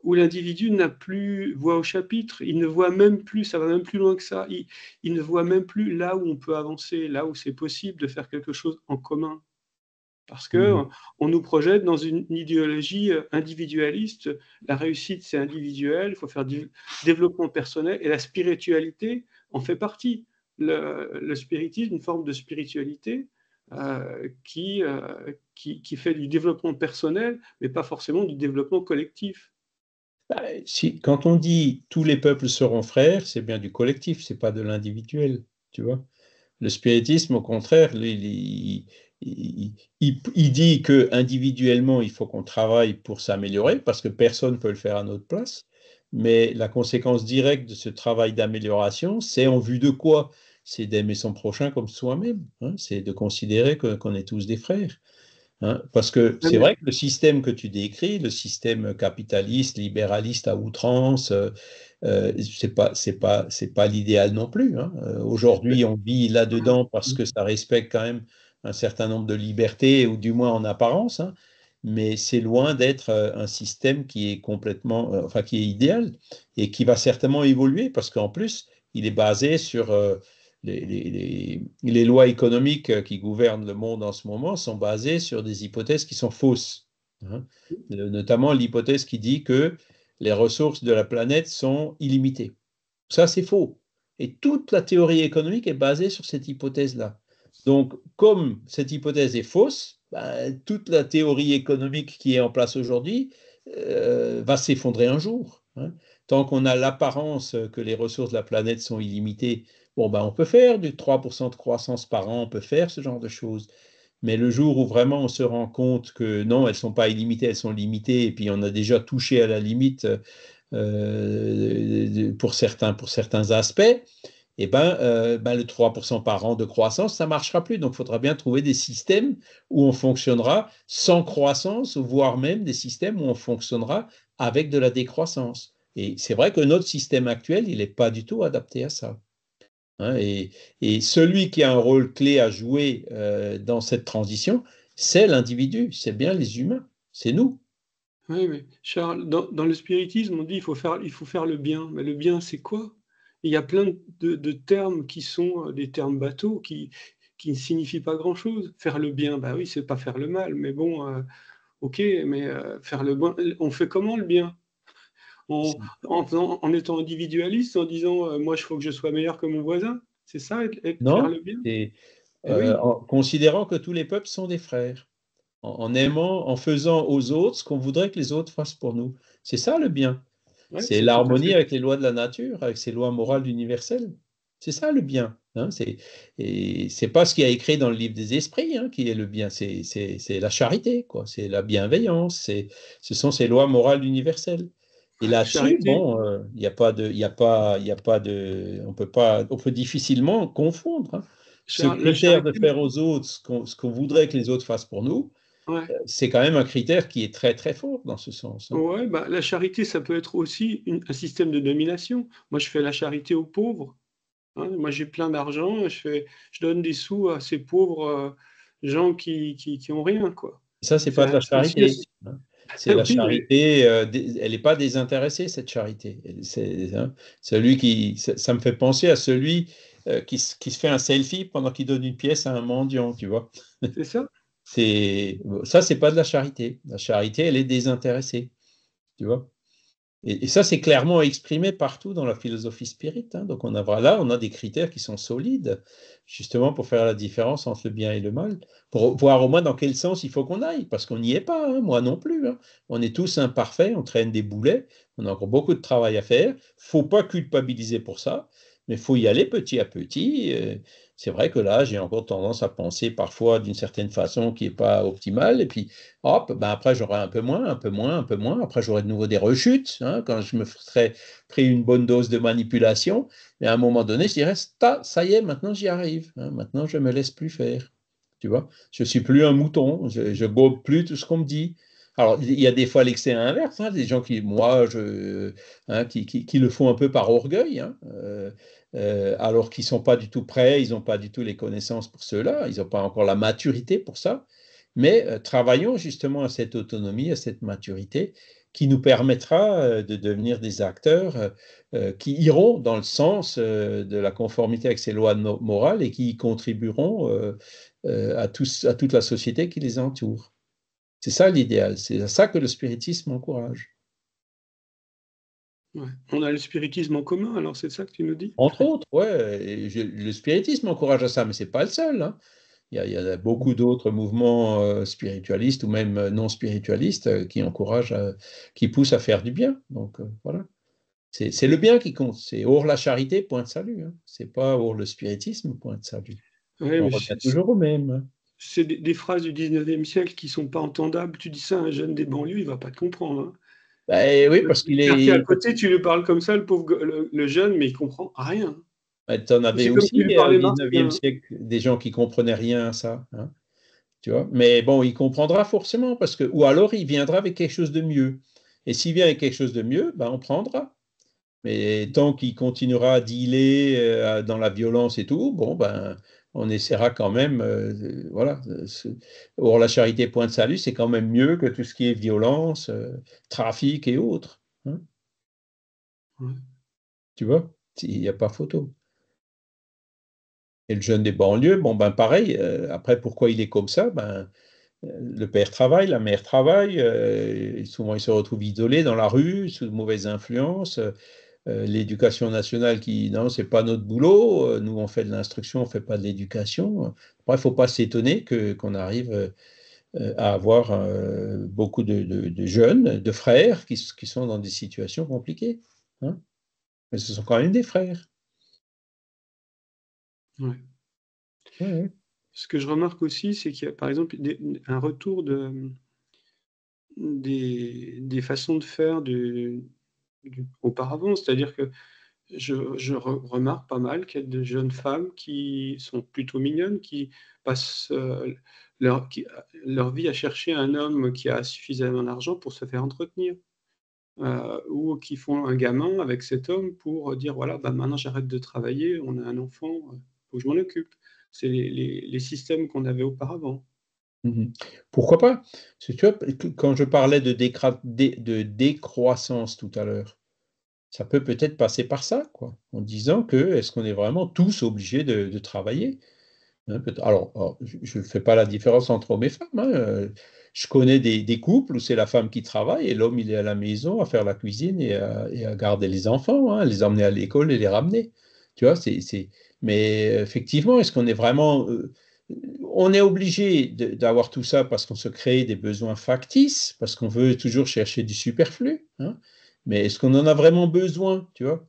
où l'individu n'a plus voix au chapitre, il ne voit même plus, ça va même plus loin que ça, il ne voit même plus là où on peut avancer, là où c'est possible de faire quelque chose en commun. Parce que Mm. on nous projette dans une idéologie individualiste. La réussite, c'est individuel, il faut faire du développement personnel, et la spiritualité en fait partie. Le spiritisme, une forme de spiritualité qui fait du développement personnel, mais pas forcément du développement collectif. Bah, si, quand on dit tous les peuples seront frères, c'est bien du collectif, c'est pas de l'individuel, tu vois. Le spiritisme, au contraire, il dit que individuellement, il faut qu'on travaille pour s'améliorer, parce que personne ne peut le faire à notre place. Mais la conséquence directe de ce travail d'amélioration, c'est en vue de quoi? C'est d'aimer son prochain comme soi-même. Hein, c'est de considérer qu'on est tous des frères. Hein, parce que Ouais, c'est mais vrai que le système que tu décris, le système capitaliste, libéraliste à outrance, c'est pas l'idéal non plus. Hein. Aujourd'hui, on vit là-dedans parce que ça respecte quand même un certain nombre de libertés, ou du moins en apparence, hein, mais c'est loin d'être un système qui est complètement, enfin, qui est idéal et qui va certainement évoluer parce qu'en plus, il est basé sur les lois économiques qui gouvernent le monde en ce moment sont basées sur des hypothèses qui sont fausses. Hein. Notamment l'hypothèse qui dit que les ressources de la planète sont illimitées. Ça, c'est faux. Et toute la théorie économique est basée sur cette hypothèse-là. Donc, comme cette hypothèse est fausse, ben, toute la théorie économique qui est en place aujourd'hui va s'effondrer un jour. Hein. Tant qu'on a l'apparence que les ressources de la planète sont illimitées, bon, ben, on peut faire du 3% de croissance par an, on peut faire ce genre de choses. Mais le jour où vraiment on se rend compte que non, elles ne sont pas illimitées, elles sont limitées, et puis on a déjà touché à la limite pour certains aspects, et ben, le 3% par an de croissance, ça ne marchera plus. Donc, il faudra bien trouver des systèmes où on fonctionnera sans croissance, voire même des systèmes où on fonctionnera avec de la décroissance. Et c'est vrai que notre système actuel, il n'est pas du tout adapté à ça. Hein, et celui qui a un rôle clé à jouer dans cette transition, c'est l'individu, c'est bien les humains, c'est nous. oui, mais Charles, dans le spiritisme, on dit il faut faire le bien. Mais le bien, c'est quoi? Il y a plein de termes qui sont des termes bateaux qui ne signifient pas grand-chose. Faire le bien, bah oui, c'est pas faire le mal. Mais bon, ok, mais faire le bien, on fait comment le bien? En étant individualiste, en disant moi, il faut que je sois meilleur que mon voisin. C'est ça, faire Non, le bien? c'est Eh oui, en considérant que tous les peuples sont des frères, en aimant, en faisant aux autres ce qu'on voudrait que les autres fassent pour nous. C'est ça le bien. ouais, C'est c'est tout à l'harmonie fait. avec les lois de la nature, avec ces lois morales universelles. C'est ça le bien. Hein, et c'est pas ce qu'il y a écrit dans le livre des esprits qui est le bien, c'est la charité, quoi. C'est la bienveillance, ce sont ces lois morales universelles. Et là-dessus, Charité, bon, il n'y a pas de, il y a pas, il y a pas de, on peut pas, on peut difficilement confondre. Hein. Ce La critère de charité, faire aux autres ce qu'on voudrait que les autres fassent pour nous, ouais. c'est quand même un critère qui est très très fort dans ce sens. Hein. Ouais, bah, la charité, ça peut être aussi un système de domination. Moi, je fais la charité aux pauvres. Hein. Moi, j'ai plein d'argent, je donne des sous à ces pauvres gens qui ont rien, quoi. Ça, c'est pas de la C'est aussi... charité, hein. C'est la Oui, mais charité, elle n'est pas désintéressée, cette charité. Hein, celui ça me fait penser à celui qui se fait un selfie pendant qu'il donne une pièce à un mendiant, tu vois. c'est ça. Ça, c'est pas de la charité. La charité, elle est désintéressée, tu vois. Et ça, c'est clairement exprimé partout dans la philosophie spirit, hein. Donc, on a des critères qui sont solides, justement pour faire la différence entre le bien et le mal, pour voir au moins dans quel sens il faut qu'on aille, parce qu'on n'y est pas, hein, moi non plus, hein. On est tous imparfaits, on traîne des boulets, on a encore beaucoup de travail à faire. Faut pas culpabiliser pour ça, mais faut y aller petit à petit. C'est vrai que là, j'ai encore tendance à penser parfois d'une certaine façon qui n'est pas optimale, et puis hop, ben après j'aurai un peu moins, un peu moins, un peu moins. Après j'aurai de nouveau des rechutes, hein, quand je me serai pris une bonne dose de manipulation. Et à un moment donné, je dirais, ça y est, maintenant j'y arrive, hein, maintenant je me laisse plus faire. Tu vois, je suis plus un mouton, je gobe plus tout ce qu'on me dit. Alors il y a des fois l'excès inverse, hein, des gens qui le font un peu par orgueil, hein, alors qu'ils sont pas du tout prêts, ils n'ont pas du tout les connaissances pour cela, ils n'ont pas encore la maturité pour ça. Mais travaillons justement à cette autonomie, à cette maturité qui nous permettra de devenir des acteurs qui iront dans le sens de la conformité avec ces lois morales et qui contribueront à toute la société qui les entoure. C'est ça l'idéal, c'est à ça que le spiritisme encourage. Ouais. On a le spiritisme en commun, alors c'est ça que tu nous dis? Entre autres, ouais, le spiritisme encourage à ça, mais ce n'est pas le seul, hein. Il y a beaucoup d'autres mouvements spiritualistes ou même non spiritualistes qui encouragent, qui poussent à faire du bien. Donc voilà, c'est le bien qui compte. C'est hors la charité, point de salut, hein. C'est pas hors le spiritisme, point de salut. Ouais, On mais revient toujours au même, hein. c'est des phrases du 19e siècle qui sont pas entendables. Tu dis ça à un jeune des banlieues, il va pas te comprendre, hein. Ben oui, parce Le qu'il quartier à est. côté, tu lui parles comme ça, le pauvre le jeune, mais il comprend rien. Tu en avais C'est comme si tu aussi lui au parlais 19e martien. siècle des gens qui comprenaient rien à ça, hein, tu vois. Mais bon, il comprendra forcément parce que, ou alors il viendra avec quelque chose de mieux. Et s'il vient avec quelque chose de mieux, ben on prendra. Mais tant qu'il continuera à dealer dans la violence et tout, bon, ben, on essaiera quand même, voilà. Or, la charité, point de salut, c'est quand même mieux que tout ce qui est violence, trafic et autres, hein, Ouais. tu vois, il n'y a pas photo. Et le jeune des banlieues, bon, ben, pareil, après, pourquoi il est comme ça? Ben, le père travaille, la mère travaille, souvent il se retrouve isolé dans la rue, sous de mauvaises influences. L'éducation nationale qui, non, c'est pas notre boulot, nous on fait de l'instruction, on fait pas de l'éducation. Après, il faut pas s'étonner qu'on arrive à avoir beaucoup de jeunes, de frères qui sont dans des situations compliquées, hein. Mais ce sont quand même des frères. Ouais. Ouais, ouais. Ce que je remarque aussi, c'est qu'il y a par exemple un retour des façons de faire auparavant. C'est-à-dire que remarque pas mal qu'il y a de jeunes femmes qui sont plutôt mignonnes, qui passent leur vie à chercher un homme qui a suffisamment d'argent pour se faire entretenir. Ou qui font un gamin avec cet homme pour dire voilà, bah, maintenant j'arrête de travailler, on a un enfant, faut que je m'en occupe. C'est les systèmes qu'on avait auparavant. Mhm. Pourquoi pas? Parce que tu vois, quand je parlais de décroissance tout à l'heure, ça peut peut-être passer par ça, quoi, en disant que est-ce qu'on est vraiment tous obligés de travailler? Hein, alors, je ne fais pas la différence entre hommes et femmes, hein, je connais des couples où c'est la femme qui travaille et l'homme il est à la maison à faire la cuisine et à garder les enfants, hein, les emmener à l'école et les ramener. Tu vois, mais effectivement, est-ce qu'on est vraiment. On est obligé d'avoir tout ça parce qu'on se crée des besoins factices, parce qu'on veut toujours chercher du superflu, hein. Mais est-ce qu'on en a vraiment besoin, tu vois?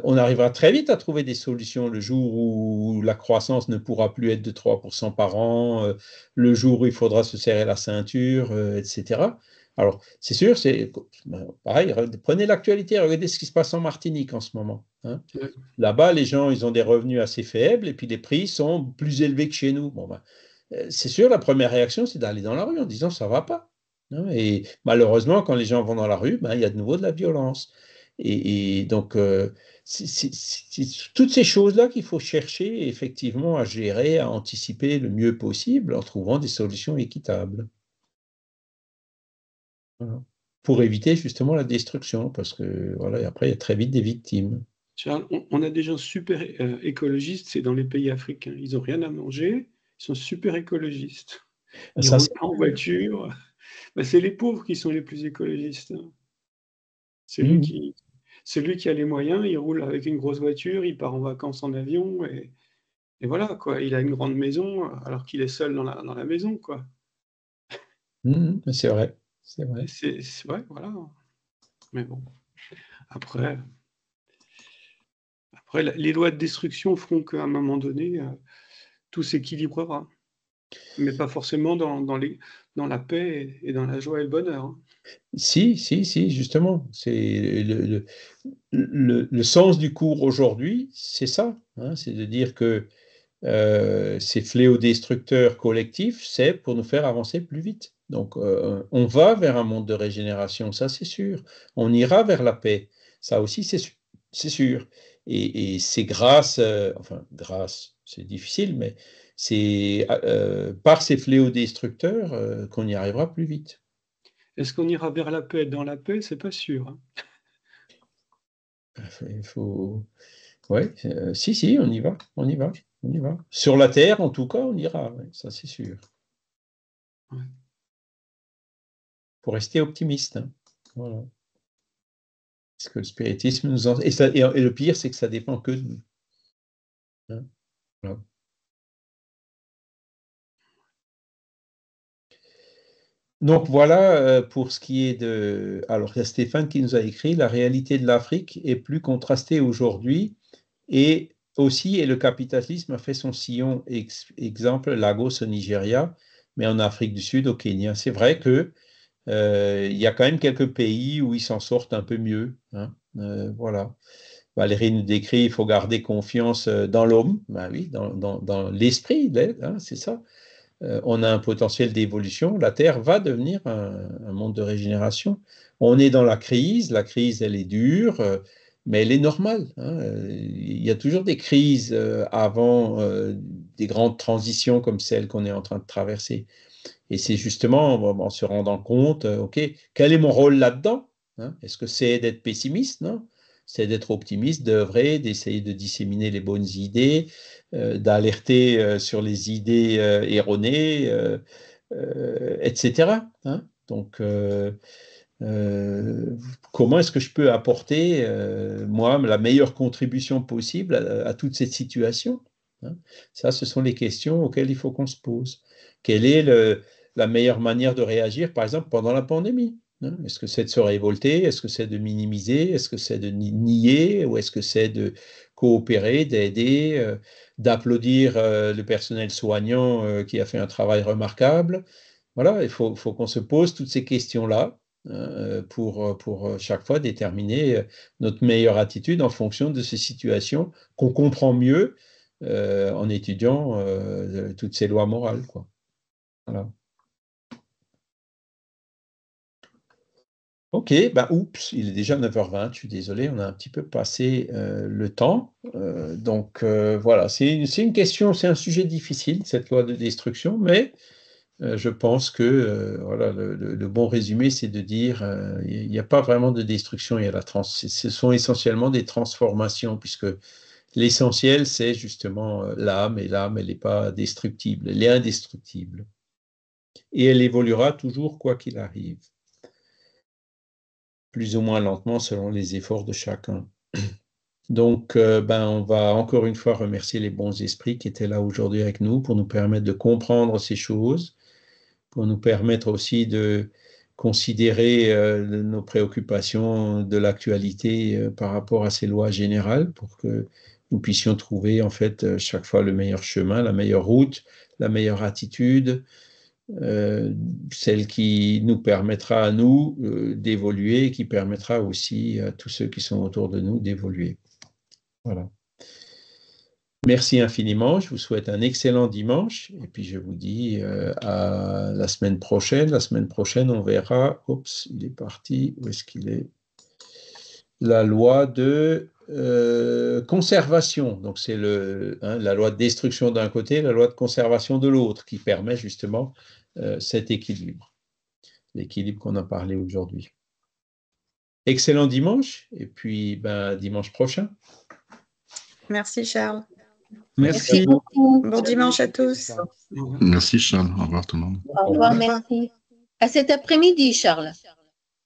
On arrivera très vite à trouver des solutions le jour où la croissance ne pourra plus être de 3% par an, le jour où il faudra se serrer la ceinture, etc. Alors, c'est sûr, pareil, prenez l'actualité, regardez ce qui se passe en Martinique en ce moment, hein. Ouais. Là-bas, les gens, ils ont des revenus assez faibles et puis les prix sont plus élevés que chez nous. Bon, ben, c'est sûr, la première réaction, c'est d'aller dans la rue en disant ça va pas, hein. Et malheureusement, quand les gens vont dans la rue, ben, il y a de nouveau de la violence. Et donc, c'est toutes ces choses-là qu'il faut chercher effectivement à gérer, à anticiper le mieux possible en trouvant des solutions équitables. Voilà. Pour éviter justement la destruction, parce que voilà, après, il y a très vite des victimes. Charles, on a des gens super écologistes, c'est dans les pays africains. Ils n'ont rien à manger, ils sont super écologistes. Ils Ça, roulent pas en voiture. Ben, c'est les pauvres qui sont les plus écologistes, hein. Celui qui, celui qui a les moyens, il roule avec une grosse voiture, il part en vacances en avion, et voilà, quoi. Il a une grande maison, alors qu'il est seul dans la maison, quoi. C'est vrai, c'est vrai. Ouais, voilà. Mais bon, après, les lois de destruction feront qu'à un moment donné, tout s'équilibrera. Mais pas forcément dans la paix et dans la joie et le bonheur, hein. Si, justement, c'est le sens du cours aujourd'hui, c'est ça, hein, c'est de dire que ces fléaux destructeurs collectifs, c'est pour nous faire avancer plus vite. Donc, on va vers un monde de régénération, ça c'est sûr. On ira vers la paix, ça aussi c'est sûr. Et c'est grâce, enfin grâce, c'est difficile, mais c'est par ces fléaux destructeurs qu'on y arrivera plus vite. Est-ce qu'on ira vers la paix dans la paix? C'est pas sûr, hein. Il faut, ouais, si, on y va, on y va, on y va. Sur la Terre, en tout cas, on ira, ouais, ça c'est sûr. Ouais. Faut rester optimiste, hein. Voilà. Parce que le spiritisme nous en... et le pire, c'est que ça dépend que de nous, hein. Voilà. Donc voilà pour ce qui est de... Alors, il y a Stéphane qui nous a écrit, la réalité de l'Afrique est plus contrastée aujourd'hui et aussi, et le capitalisme a fait son sillon, exemple Lagos au Nigeria, mais en Afrique du Sud, au Kenya. C'est vrai que il y a quand même quelques pays où ils s'en sortent un peu mieux, hein. Voilà. Valérie nous décrit, il faut garder confiance dans l'homme, ben oui, dans l'esprit, hein, c'est ça. On a un potentiel d'évolution, la Terre va devenir un monde de régénération. On est dans la crise elle est dure, mais elle est normale, hein. Il y a toujours des crises avant des grandes transitions comme celle qu'on est en train de traverser. Et c'est justement en se rendant compte, OK, quel est mon rôle là-dedans, hein? Est-ce que c'est d'être pessimiste? Non, c'est d'être optimiste, d'œuvrer, d'essayer de disséminer les bonnes idées, d'alerter sur les idées erronées, etc., hein? Donc, comment est-ce que je peux apporter, moi, la meilleure contribution possible à toute cette situation, hein? Ça, ce sont les questions auxquelles il faut qu'on se pose. Quelle est la meilleure manière de réagir, par exemple, pendant la pandémie, hein? Est-ce que c'est de se révolter? Est-ce que c'est de minimiser? Est-ce que c'est de nier? Ou est-ce que c'est de coopérer, d'aider, d'applaudir le personnel soignant qui a fait un travail remarquable? Voilà, il faut qu'on se pose toutes ces questions-là pour chaque fois déterminer notre meilleure attitude en fonction de ces situations qu'on comprend mieux en étudiant toutes ces lois morales, quoi. Voilà. Ok, ben oups, il est déjà 9h20, je suis désolé, on a un petit peu passé le temps. Donc voilà, c'est une question, c'est un sujet difficile, cette loi de destruction, mais je pense que voilà, le bon résumé, c'est de dire il n'y a pas vraiment de destruction, il y a ce sont essentiellement des transformations, puisque l'essentiel, c'est justement l'âme, et l'âme, elle n'est pas destructible, elle est indestructible. Et elle évoluera toujours quoi qu'il arrive, plus ou moins lentement selon les efforts de chacun. Donc, ben, on va encore une fois remercier les bons esprits qui étaient là aujourd'hui avec nous pour nous permettre de comprendre ces choses, pour nous permettre aussi de considérer nos préoccupations de l'actualité par rapport à ces lois générales, pour que nous puissions trouver en fait chaque fois le meilleur chemin, la meilleure route, la meilleure attitude, celle qui nous permettra à nous d'évoluer, qui permettra aussi à tous ceux qui sont autour de nous d'évoluer. Voilà. Merci infiniment, je vous souhaite un excellent dimanche et puis je vous dis à la semaine prochaine. La semaine prochaine, on verra, oups, il est parti, où est-ce qu'il est? la loi de conservation. Donc, c'est la loi de destruction d'un côté, la loi de conservation de l'autre, qui permet justement cet équilibre, l'équilibre qu'on a parlé aujourd'hui. Excellent dimanche, et puis dimanche prochain. Merci Charles. Merci. beaucoup. Bon dimanche à tous. Merci Charles, au revoir tout le monde. Au revoir, merci. À cet après-midi, Charles.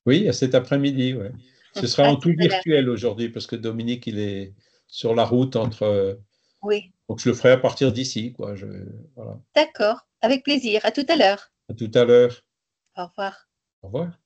Oui, à cet après-midi, ouais. Ce sera en tout virtuel aujourd'hui, parce que Dominique, il est sur la route entre... Oui. Donc, je le ferai à partir d'ici, quoi. Voilà. D'accord, avec plaisir. À tout à l'heure. À tout à l'heure. Au revoir. Au revoir.